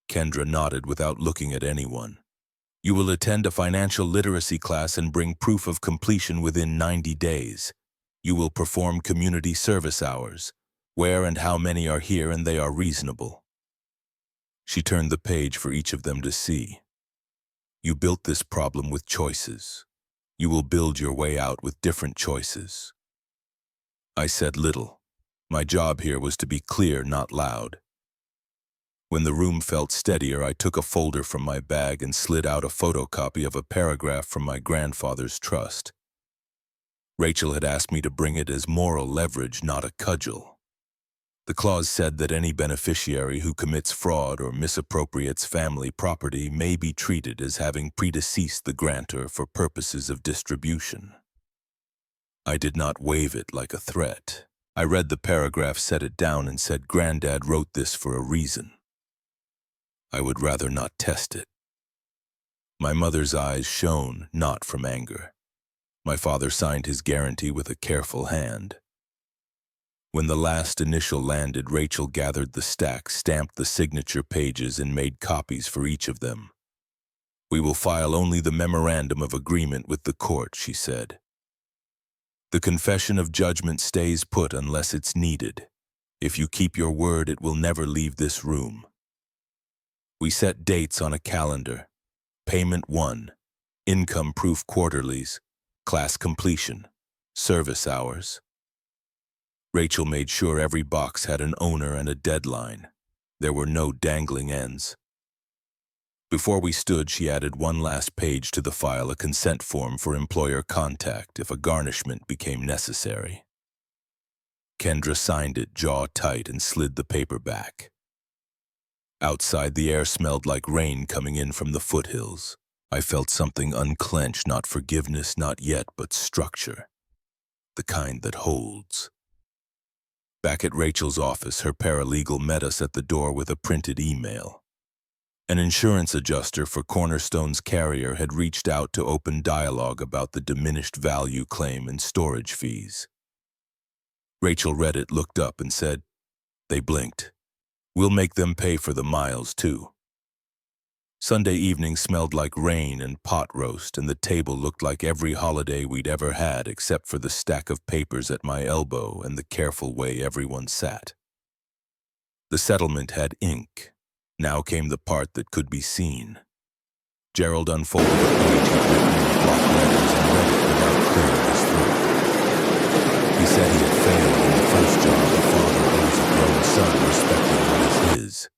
Kendra nodded without looking at anyone. You will attend a financial literacy class and bring proof of completion within 90 days. You will perform community service hours. Where and how many are here, and they are reasonable. She turned the page for each of them to see. You built this problem with choices. You will build your way out with different choices. I said little. My job here was to be clear, not loud. When the room felt steadier, I took a folder from my bag and slid out a photocopy of a paragraph from my grandfather's trust. Rachel had asked me to bring it as moral leverage, not a cudgel. The clause said that any beneficiary who commits fraud or misappropriates family property may be treated as having predeceased the grantor for purposes of distribution. I did not wave it like a threat. I read the paragraph, set it down, and said, Granddad wrote this for a reason. I would rather not test it. My mother's eyes shone, not from anger. My father signed his guarantee with a careful hand. When the last initial landed, Rachel gathered the stack, stamped the signature pages, and made copies for each of them. We will file only the memorandum of agreement with the court, she said. The confession of judgment stays put unless it's needed. If you keep your word, it will never leave this room. We set dates on a calendar. Payment 1, income proof quarterlies, class completion, service hours. Rachel made sure every box had an owner and a deadline. There were no dangling ends. Before we stood, she added one last page to the file, a consent form for employer contact if a garnishment became necessary. Kendra signed it, jaw tight, and slid the paper back. Outside, the air smelled like rain coming in from the foothills. I felt something unclench, not forgiveness, not yet, but structure. The kind that holds. Back at Rachel's office, her paralegal met us at the door with a printed email. An insurance adjuster for Cornerstone's carrier had reached out to open dialogue about the diminished value claim and storage fees. Rachel read it, looked up, and said, They blinked. We'll make them pay for the miles, too. Sunday evening smelled like rain and pot roast, and the table looked like every holiday we'd ever had except for the stack of papers at my elbow and the careful way everyone sat. The settlement had ink. Now came the part that could be seen. Gerald unfolded a page he'd written in block letters and read it without clearing his throat. He said he had failed in the first job a father owes a grown son respecting what is his. his,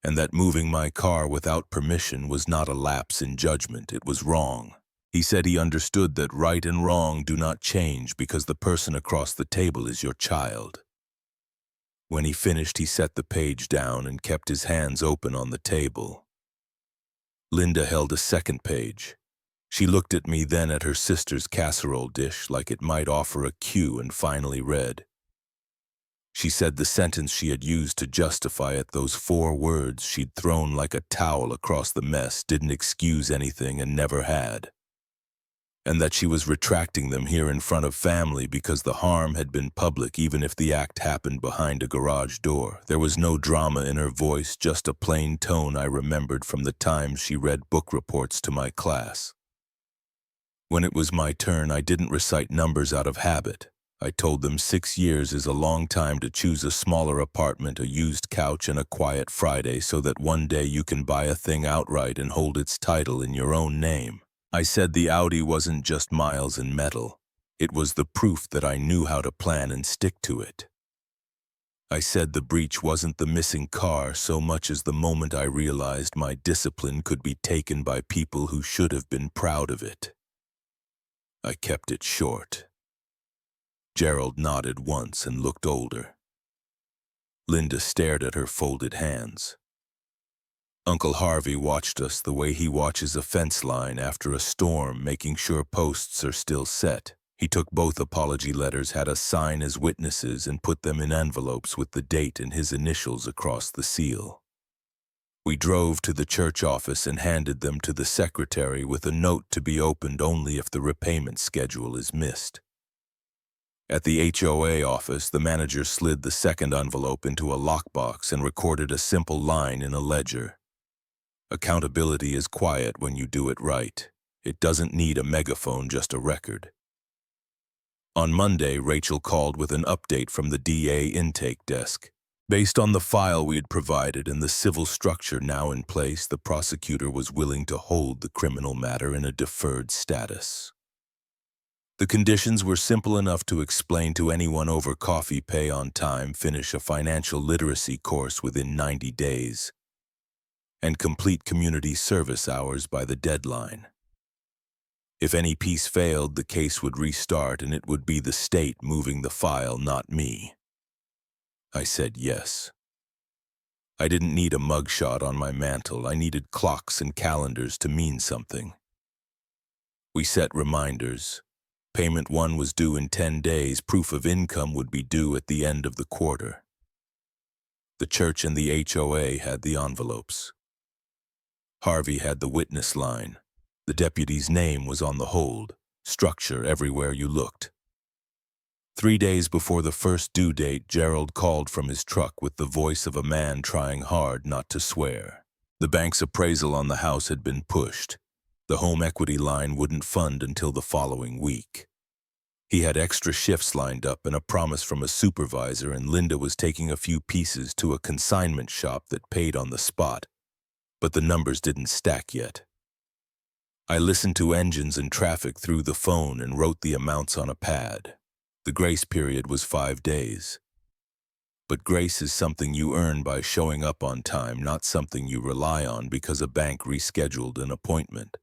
and that moving my car without permission was not a lapse in judgment, it was wrong. He said he understood that right and wrong do not change because the person across the table is your child. When he finished, he set the page down and kept his hands open on the table. Linda held a second page. She looked at me, then at her sister's casserole dish like it might offer a cue, and finally read. She said the sentence she had used to justify it, those 4 words she'd thrown like a towel across the mess, didn't excuse anything and never had. And that she was retracting them here in front of family because the harm had been public, even if the act happened behind a garage door. There was no drama in her voice, just a plain tone I remembered from the times she read book reports to my class. When it was my turn, I didn't recite numbers out of habit. I told them 6 years is a long time to choose a smaller apartment, a used couch, and a quiet Friday so that one day you can buy a thing outright and hold its title in your own name. I said the Audi wasn't just miles and metal. It was the proof that I knew how to plan and stick to it. I said the breach wasn't the missing car so much as the moment I realized my discipline could be taken by people who should have been proud of it. I kept it short. Gerald nodded once and looked older. Linda stared at her folded hands. Uncle Harvey watched us the way he watches a fence line after a storm, making sure posts are still set. He took both apology letters, had us sign as witnesses, and put them in envelopes with the date and his initials across the seal. We drove to the church office and handed them to the secretary with a note to be opened only if the repayment schedule is missed. At the HOA office, the manager slid the second envelope into a lockbox and recorded a simple line in a ledger. Accountability is quiet when you do it right. It doesn't need a megaphone, just a record. On Monday, Rachel called with an update from the DA intake desk. Based on the file we had provided and the civil structure now in place, the prosecutor was willing to hold the criminal matter in a deferred status. The conditions were simple enough to explain to anyone over coffee: pay on time, finish a financial literacy course within 90 days, and complete community service hours by the deadline. If any piece failed, the case would restart and it would be the state moving the file, not me. I said yes. I didn't need a mugshot on my mantle. I needed clocks and calendars to mean something. We set reminders. Payment 1 was due in 10 days. Proof of income would be due at the end of the quarter. The church and the HOA had the envelopes. Harvey had the witness line. The deputy's name was on the hold. Structure everywhere you looked. 3 days before the first due date, Gerald called from his truck with the voice of a man trying hard not to swear. The bank's appraisal on the house had been pushed. The home equity line wouldn't fund until the following week. He had extra shifts lined up and a promise from a supervisor, and Linda was taking a few pieces to a consignment shop that paid on the spot. But the numbers didn't stack yet. I listened to engines and traffic through the phone and wrote the amounts on a pad. The grace period was 5 days. But grace is something you earn by showing up on time, not something you rely on because a bank rescheduled an appointment.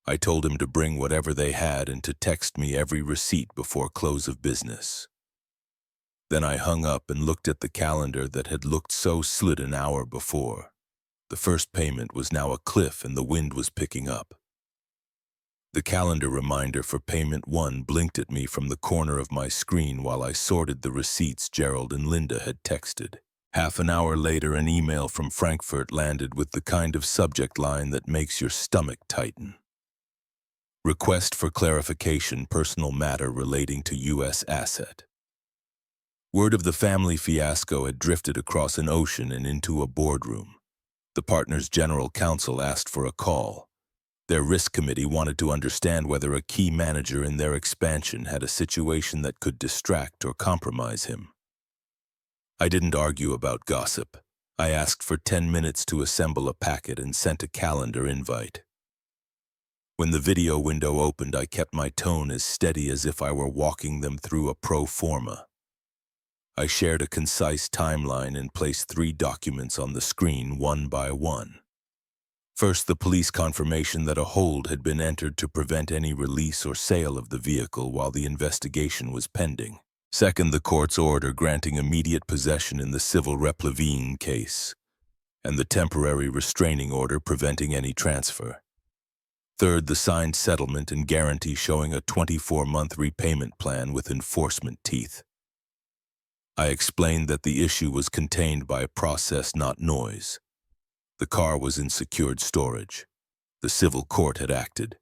I told him to bring whatever they had and to text me every receipt before close of business. Then I hung up and looked at the calendar that had looked so slid an hour before. The first payment was now a cliff and the wind was picking up. The calendar reminder for payment 1 blinked at me from the corner of my screen while I sorted the receipts Gerald and Linda had texted. Half an hour later, an email from Frankfurt landed with the kind of subject line that makes your stomach tighten. Request for clarification, personal matter relating to U.S. asset. Word of the family fiasco had drifted across an ocean and into a boardroom. The partners' general counsel asked for a call. Their risk committee wanted to understand whether a key manager in their expansion had a situation that could distract or compromise him. I didn't argue about gossip. I asked for 10 minutes to assemble a packet and sent a calendar invite. When the video window opened, I kept my tone as steady as if I were walking them through a pro forma. I shared a concise timeline and placed 3 documents on the screen one by one. First, the police confirmation that a hold had been entered to prevent any release or sale of the vehicle while the investigation was pending. Second, the court's order granting immediate possession in the civil Replavine case, and the temporary restraining order preventing any transfer. Third, the signed settlement and guarantee showing a 24-month repayment plan with enforcement teeth. I explained that the issue was contained by process, not noise. The car was in secured storage. The civil court had acted.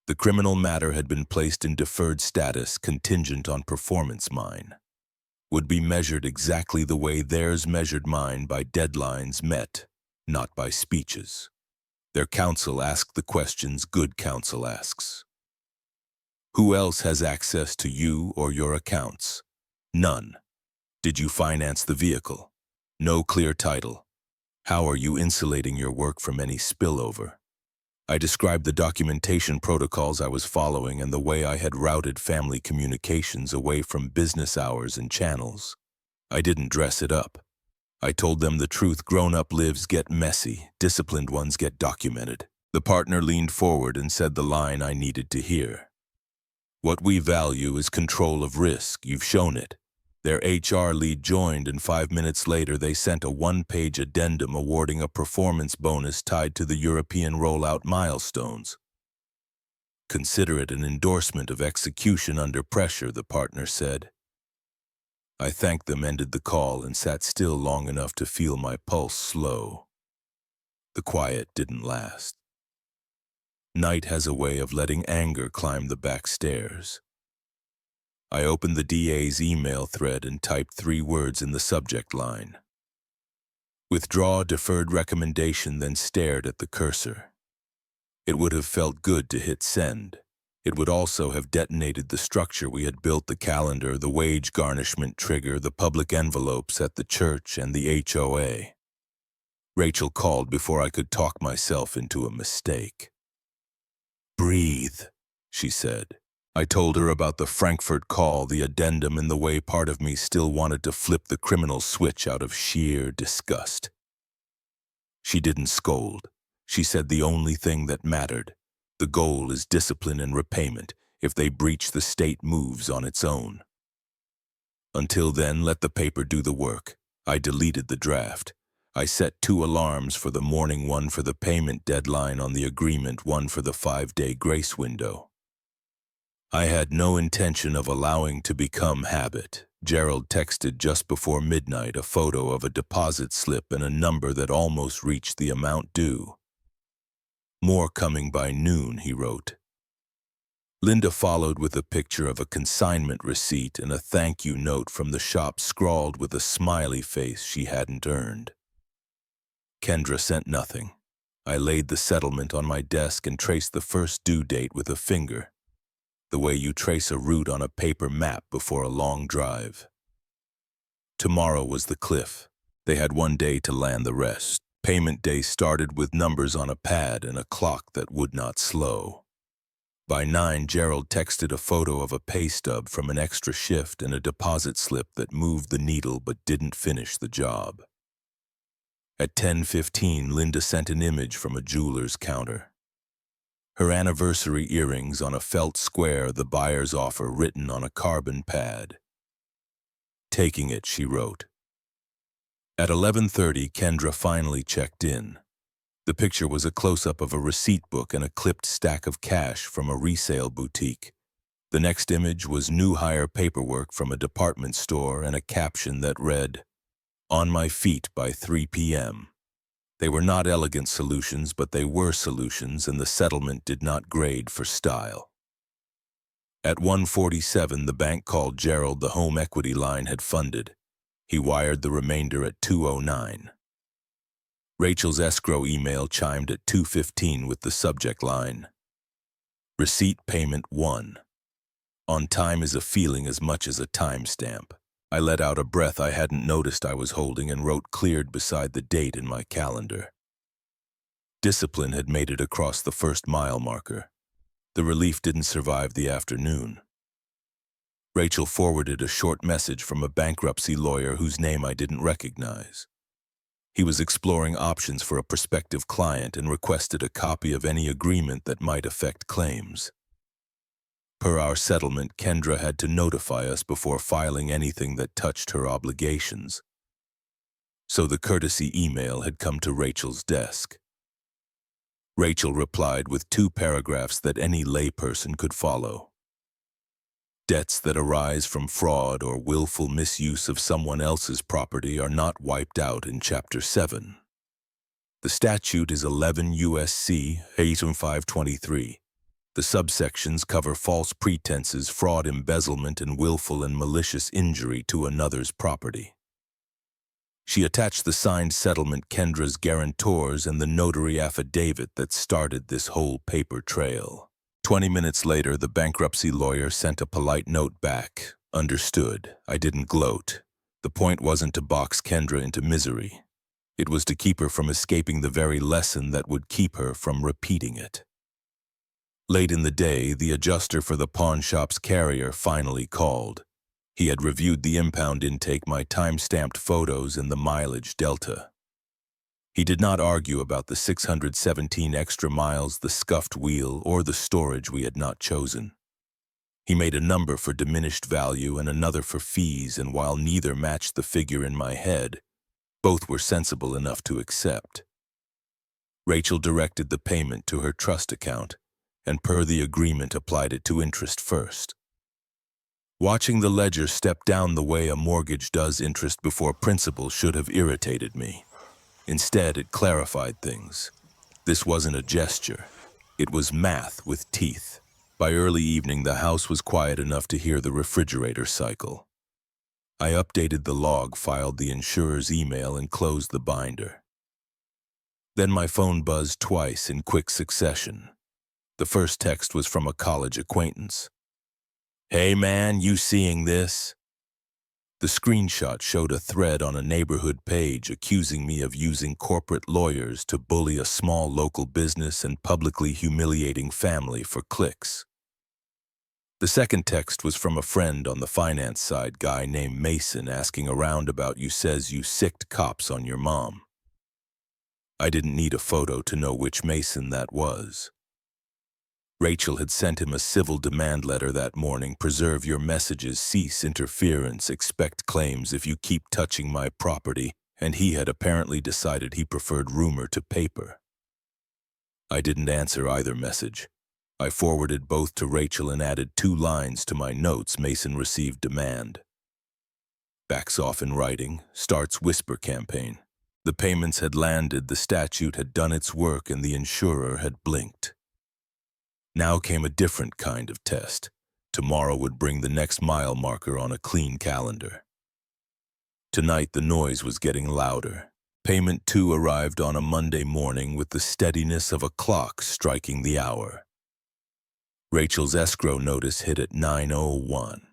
The criminal matter had been placed in deferred status contingent on performance. Mine would be measured exactly the way theirs measured mine, by deadlines met, not by speeches. Their counsel asked the questions good counsel asks. Who else has access to you or your accounts? None. Did you finance the vehicle? No clear title. How are you insulating your work from any spillover? I described the documentation protocols I was following and the way I had routed family communications away from business hours and channels. I didn't dress it up. I told them the truth: grown-up lives get messy, disciplined ones get documented. The partner leaned forward and said the line I needed to hear. What we value is control of risk. You've shown it. Their HR lead joined, and 5 minutes later they sent a 1-page addendum awarding a performance bonus tied to the European rollout milestones. Consider it an endorsement of execution under pressure, the partner said. I thanked them, ended the call, and sat still long enough to feel my pulse slow. The quiet didn't last. Night has a way of letting anger climb the back stairs. I opened the DA's email thread and typed 3 words in the subject line. Withdraw deferred recommendation, then stared at the cursor. It would have felt good to hit send. It would also have detonated the structure we had built: the calendar, the wage garnishment trigger, the public envelopes at the church, and the HOA. Rachel called before I could talk myself into a mistake. Breathe, she said. I told her about the Frankfurt call, the addendum, and the way part of me still wanted to flip the criminal switch out of sheer disgust. She didn't scold. She said the only thing that mattered: the goal is discipline and repayment. If they breach, the state moves on its own. Until then, let the paper do the work. I deleted the draft. I set 2 alarms for the morning, one for the payment deadline on the agreement, one for the 5-day grace window. I had no intention of allowing to become habit. Gerald texted just before midnight a photo of a deposit slip and a number that almost reached the amount due. More coming by noon, he wrote. Linda followed with a picture of a consignment receipt and a thank you note from the shop scrawled with a smiley face she hadn't earned. Kendra sent nothing. I laid the settlement on my desk and traced the first due date with a finger, the way you trace a route on a paper map before a long drive. Tomorrow was the cliff. They had 1 day to land the rest. Payment day started with numbers on a pad and a clock that would not slow. By 9, Gerald texted a photo of a pay stub from an extra shift and a deposit slip that moved the needle but didn't finish the job. At 10:15, Linda sent an image from a jeweler's counter. Her anniversary earrings on a felt square, the buyer's offer written on a carbon pad. Taking it, she wrote. At 11:30, Kendra finally checked in. The picture was a close-up of a receipt book and a clipped stack of cash from a resale boutique. The next image was new hire paperwork from a department store and a caption that read, "On my feet by 3 p.m. They were not elegant solutions, but they were solutions, and the settlement did not grade for style. At 1:47, the bank called Gerald. The home equity line had funded. He wired the remainder at 2:09. Rachel's escrow email chimed at 2:15 with the subject line, "Receipt payment 1. On time is a feeling as much as a timestamp." I let out a breath I hadn't noticed I was holding and wrote "cleared" beside the date in my calendar. Discipline had made it across the first mile marker. The relief didn't survive the afternoon. Rachel forwarded a short message from a bankruptcy lawyer whose name I didn't recognize. He was exploring options for a prospective client and requested a copy of any agreement that might affect claims. Per our settlement, Kendra had to notify us before filing anything that touched her obligations. So the courtesy email had come to Rachel's desk. Rachel replied with 2 paragraphs that any layperson could follow. Debts that arise from fraud or willful misuse of someone else's property are not wiped out in Chapter 7. The statute is 11 U.S.C. 523. The subsections cover false pretenses, fraud, embezzlement, and willful and malicious injury to another's property. She attached the signed settlement, Kendra's guarantors, and the notary affidavit that started this whole paper trail. 20 minutes later, the bankruptcy lawyer sent a polite note back. Understood. I didn't gloat. The point wasn't to box Kendra into misery. It was to keep her from escaping the very lesson that would keep her from repeating it. Late in the day, the adjuster for the pawn shop's carrier finally called. He had reviewed the impound intake, my time-stamped photos, and the mileage delta. He did not argue about the 617 extra miles, the scuffed wheel, or the storage we had not chosen. He made a number for diminished value and another for fees, and while neither matched the figure in my head, both were sensible enough to accept. Rachel directed the payment to her trust account, and per the agreement applied it to interest first. Watching the ledger step down the way a mortgage does, interest before principal, should have irritated me. Instead, it clarified things. This wasn't a gesture. It was math with teeth. By early evening, the house was quiet enough to hear the refrigerator cycle. I updated the log, filed the insurer's email, and closed the binder. Then my phone buzzed twice in quick succession. The first text was from a college acquaintance. "Hey man, you seeing this?" The screenshot showed a thread on a neighborhood page accusing me of using corporate lawyers to bully a small local business and publicly humiliating family for clicks. The second text was from a friend on the finance side, guy named Mason, asking around about you, says you sicked cops on your mom. I didn't need a photo to know which Mason that was. Rachel had sent him a civil demand letter that morning. Preserve your messages, cease interference, expect claims if you keep touching my property, and he had apparently decided he preferred rumor to paper. I didn't answer either message. I forwarded both to Rachel and added 2 lines to my notes. Mason received demand. Backs off in writing, starts whisper campaign. The payments had landed, the statute had done its work, and the insurer had blinked. Now came a different kind of test. Tomorrow would bring the next mile marker on a clean calendar. Tonight the noise was getting louder. Payment 2 arrived on a Monday morning with the steadiness of a clock striking the hour. Rachel's escrow notice hit at 9:01.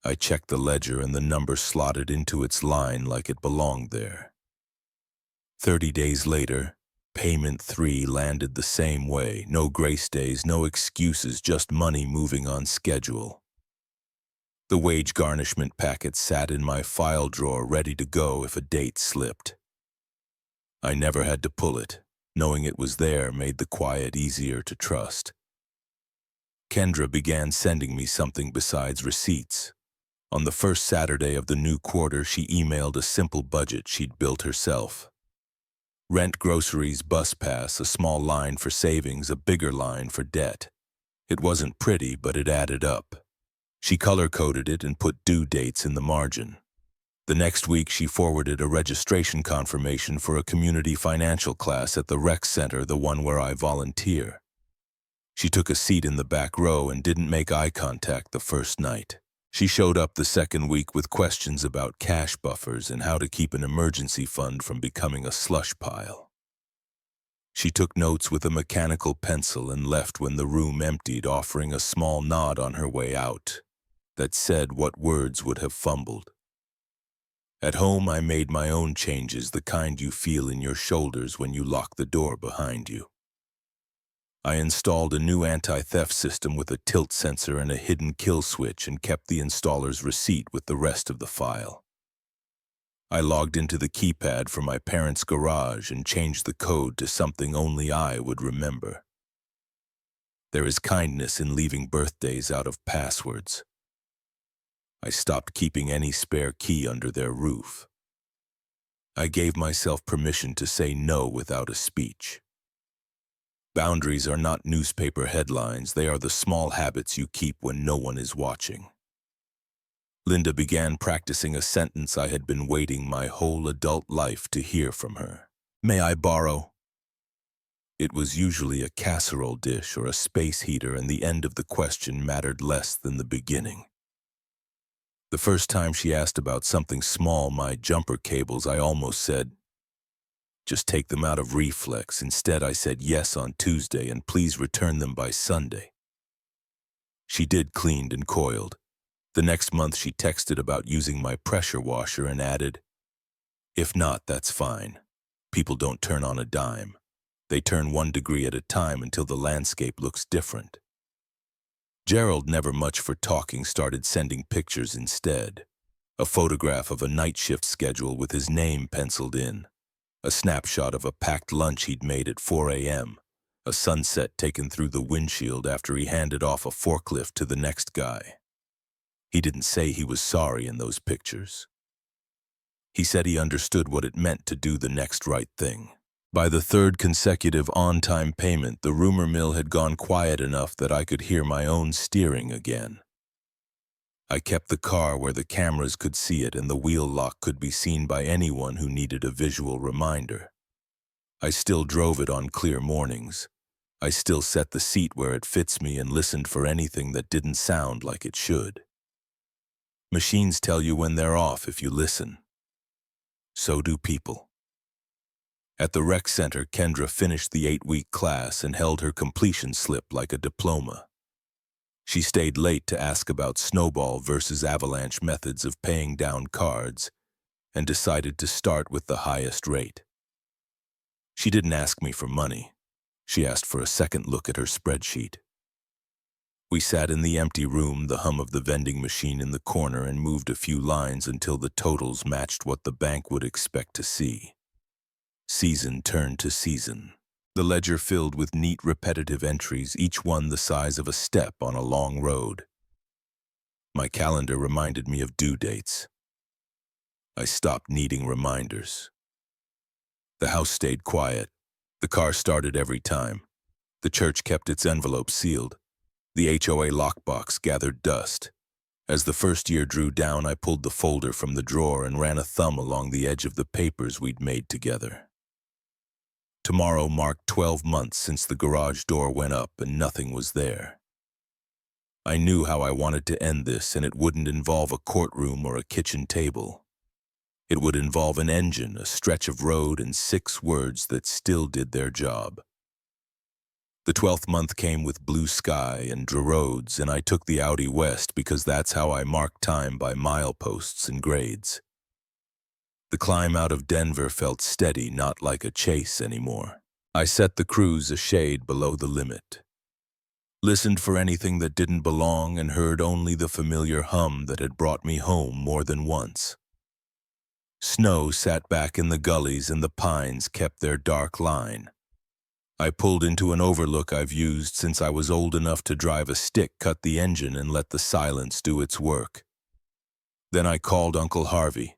I checked the ledger and the number slotted into its line like it belonged there. 30 days later, Payment 3 landed the same way. No grace days, no excuses, just money moving on schedule. The wage garnishment packet sat in my file drawer ready to go if a date slipped. I never had to pull it. Knowing it was there made the quiet easier to trust. Kendra began sending me something besides receipts. On the first Saturday of the new quarter, she emailed a simple budget she'd built herself. Rent, groceries, bus pass, a small line for savings, a bigger line for debt. It wasn't pretty, but it added up. She color-coded it and put due dates in the margin. The next week, she forwarded a registration confirmation for a community financial class at the rec center, the one where I volunteer. She took a seat in the back row and didn't make eye contact the first night. She showed up the second week with questions about cash buffers and how to keep an emergency fund from becoming a slush pile. She took notes with a mechanical pencil and left when the room emptied, offering a small nod on her way out that said what words would have fumbled. At home, I made my own changes, the kind you feel in your shoulders when you lock the door behind you. I installed a new anti-theft system with a tilt sensor and a hidden kill switch and kept the installer's receipt with the rest of the file. I logged into the keypad for my parents' garage and changed the code to something only I would remember. There is kindness in leaving birthdays out of passwords. I stopped keeping any spare key under their roof. I gave myself permission to say no without a speech. Boundaries are not newspaper headlines, they are the small habits you keep when no one is watching. Linda began practicing a sentence I had been waiting my whole adult life to hear from her. May I borrow? It was usually a casserole dish or a space heater, and the end of the question mattered less than the beginning. The first time she asked about something small, my jumper cables, I almost said, just take them out of reflex. Instead, I said yes on Tuesday and please return them by Sunday. She did cleaned and coiled. The next month she texted about using my pressure washer and added, if not, that's fine. People don't turn on a dime. They turn 1 degree at a time until the landscape looks different. Gerald, never much for talking, started sending pictures instead. A photograph of a night shift schedule with his name penciled in. A snapshot of a packed lunch he'd made at 4 a.m. A sunset taken through the windshield after he handed off a forklift to the next guy. He didn't say he was sorry in those pictures. He said he understood what it meant to do the next right thing. By the third consecutive on-time payment, the rumor mill had gone quiet enough that I could hear my own steering again. I kept the car where the cameras could see it and the wheel lock could be seen by anyone who needed a visual reminder. I still drove it on clear mornings. I still set the seat where it fits me and listened for anything that didn't sound like it should. Machines tell you when they're off if you listen. So do people. At the rec center, Kendra finished the 8-week class and held her completion slip like a diploma. She stayed late to ask about snowball versus avalanche methods of paying down cards and decided to start with the highest rate. She didn't ask me for money. She asked for a second look at her spreadsheet. We sat in the empty room, the hum of the vending machine in the corner, and moved a few lines until the totals matched what the bank would expect to see. Season turned to season. The ledger filled with neat, repetitive entries, each one the size of a step on a long road. My calendar reminded me of due dates. I stopped needing reminders. The house stayed quiet. The car started every time. The church kept its envelope sealed. The HOA lockbox gathered dust. As the first year drew down, I pulled the folder from the drawer and ran a thumb along the edge of the papers we'd made together. Tomorrow marked 12 months since the garage door went up and nothing was there. I knew how I wanted to end this, and it wouldn't involve a courtroom or a kitchen table. It would involve an engine, a stretch of road, and 6 words that still did their job. The 12th month came with blue sky and roads, and I took the Audi West because that's how I marked time, by mileposts and grades. The climb out of Denver felt steady, not like a chase anymore. I set the cruise a shade below the limit. Listened for anything that didn't belong and heard only the familiar hum that had brought me home more than once. Snow sat back in the gullies and the pines kept their dark line. I pulled into an overlook I've used since I was old enough to drive a stick, cut the engine, and let the silence do its work. Then I called Uncle Harvey.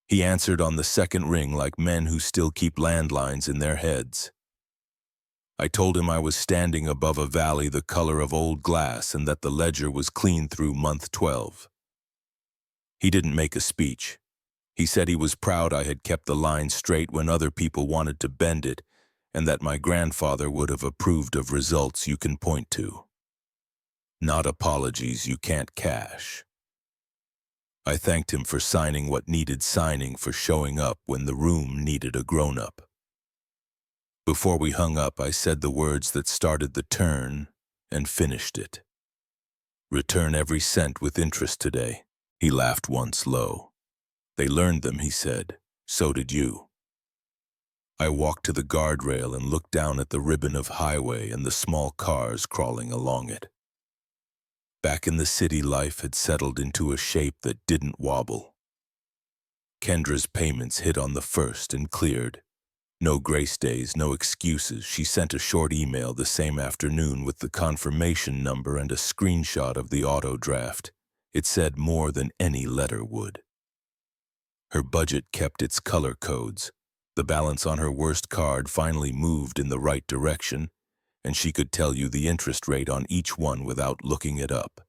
He answered on the second ring like men who still keep landlines in their heads. I told him I was standing above a valley the color of old glass and that the ledger was clean through month 12. He didn't make a speech. He said he was proud I had kept the line straight when other people wanted to bend it, and that my grandfather would have approved of results you can point to. Not apologies you can't cash. I thanked him for signing what needed signing, for showing up when the room needed a grown-up. Before we hung up, I said the words that started the turn and finished it. Return every cent with interest today. He laughed once low. They learned them, he said. So did you. I walked to the guardrail and looked down at the ribbon of highway and the small cars crawling along it. Back in the city, life had settled into a shape that didn't wobble. Kendra's payments hit on the 1st and cleared. No grace days, no excuses. She sent a short email the same afternoon with the confirmation number and a screenshot of the auto draft. It said more than any letter would. Her budget kept its color codes. The balance on her worst card finally moved in the right direction, and she could tell you the interest rate on each one without looking it up.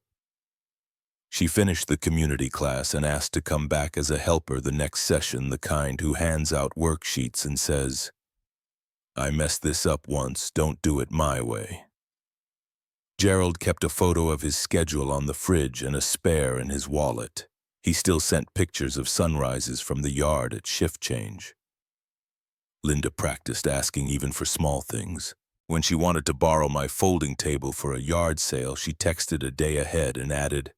She finished the community class and asked to come back as a helper the next session, the kind who hands out worksheets and says, "I messed this up once, don't do it my way." Gerald kept a photo of his schedule on the fridge and a spare in his wallet. He still sent pictures of sunrises from the yard at shift change. Linda practiced asking even for small things. When she wanted to borrow my folding table for a yard sale, she texted a day ahead and added,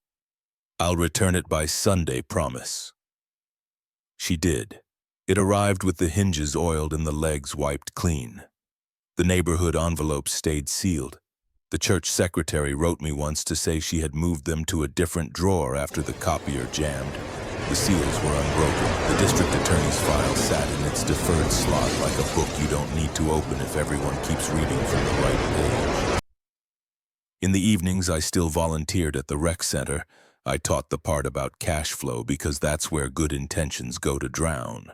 "I'll return it by Sunday, promise." She did. It arrived with the hinges oiled and the legs wiped clean. The neighborhood envelopes stayed sealed. The church secretary wrote me once to say she had moved them to a different drawer after the copier jammed. The seals were unbroken. The district attorney's file sat in its deferred slot like a book you don't need to open if everyone keeps reading from the right page. In the evenings, I still volunteered at the rec center. I taught the part about cash flow because that's where good intentions go to drown.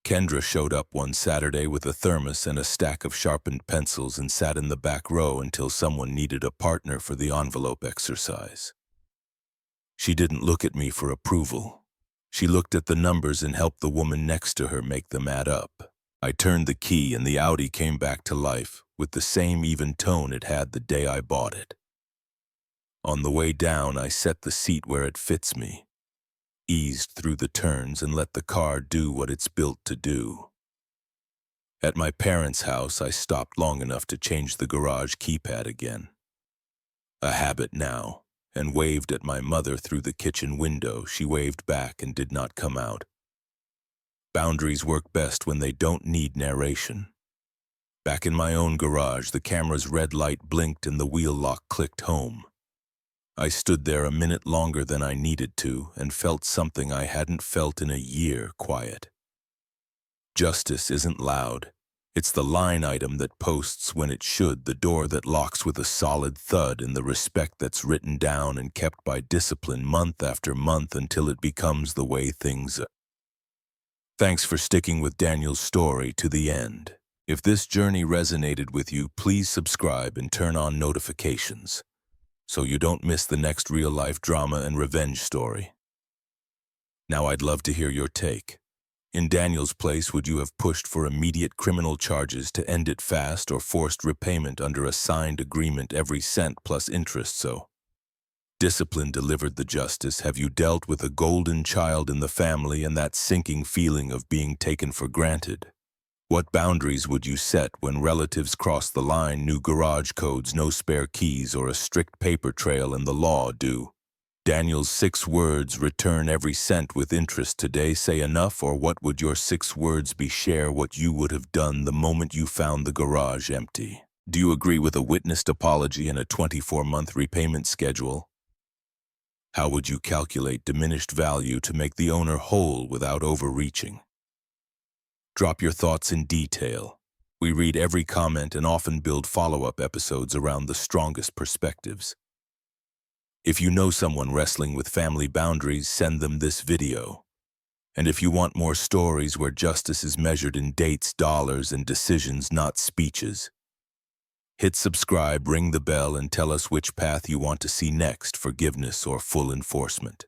Kendra showed up one Saturday with a thermos and a stack of sharpened pencils and sat in the back row until someone needed a partner for the envelope exercise. She didn't look at me for approval. She looked at the numbers and helped the woman next to her make them add up. I turned the key and the Audi came back to life with the same even tone it had the day I bought it. On the way down, I set the seat where it fits me, eased through the turns and let the car do what it's built to do. At my parents' house, I stopped long enough to change the garage keypad again. A habit now, and waved at my mother through the kitchen window. She waved back and did not come out. Boundaries work best when they don't need narration. Back in my own garage, the camera's red light blinked and the wheel lock clicked home. I stood there a minute longer than I needed to and felt something I hadn't felt in a year, quiet. Justice isn't loud. It's the line item that posts when it should, the door that locks with a solid thud, and the respect that's written down and kept by discipline month after month until it becomes the way things are. Thanks for sticking with Daniel's story to the end. If this journey resonated with you, please subscribe and turn on notifications so you don't miss the next real-life drama and revenge story. Now I'd love to hear your take. In Daniel's place, would you have pushed for immediate criminal charges to end it fast or forced repayment under a signed agreement, every cent plus interest? So, discipline delivered the justice. Have you dealt with a golden child in the family and that sinking feeling of being taken for granted? What boundaries would you set when relatives cross the line? New garage codes, no spare keys, or a strict paper trail in the law do? Daniel's 6 words, return every cent with interest today, say enough? Or what would your 6 words be? Share what you would have done the moment you found the garage empty. Do you agree with a witnessed apology and a 24-month repayment schedule? How would you calculate diminished value to make the owner whole without overreaching? Drop your thoughts in detail. We read every comment and often build follow-up episodes around the strongest perspectives. If you know someone wrestling with family boundaries, send them this video. And if you want more stories where justice is measured in dates, dollars, and decisions, not speeches, hit subscribe, ring the bell, and tell us which path you want to see next, forgiveness or full enforcement.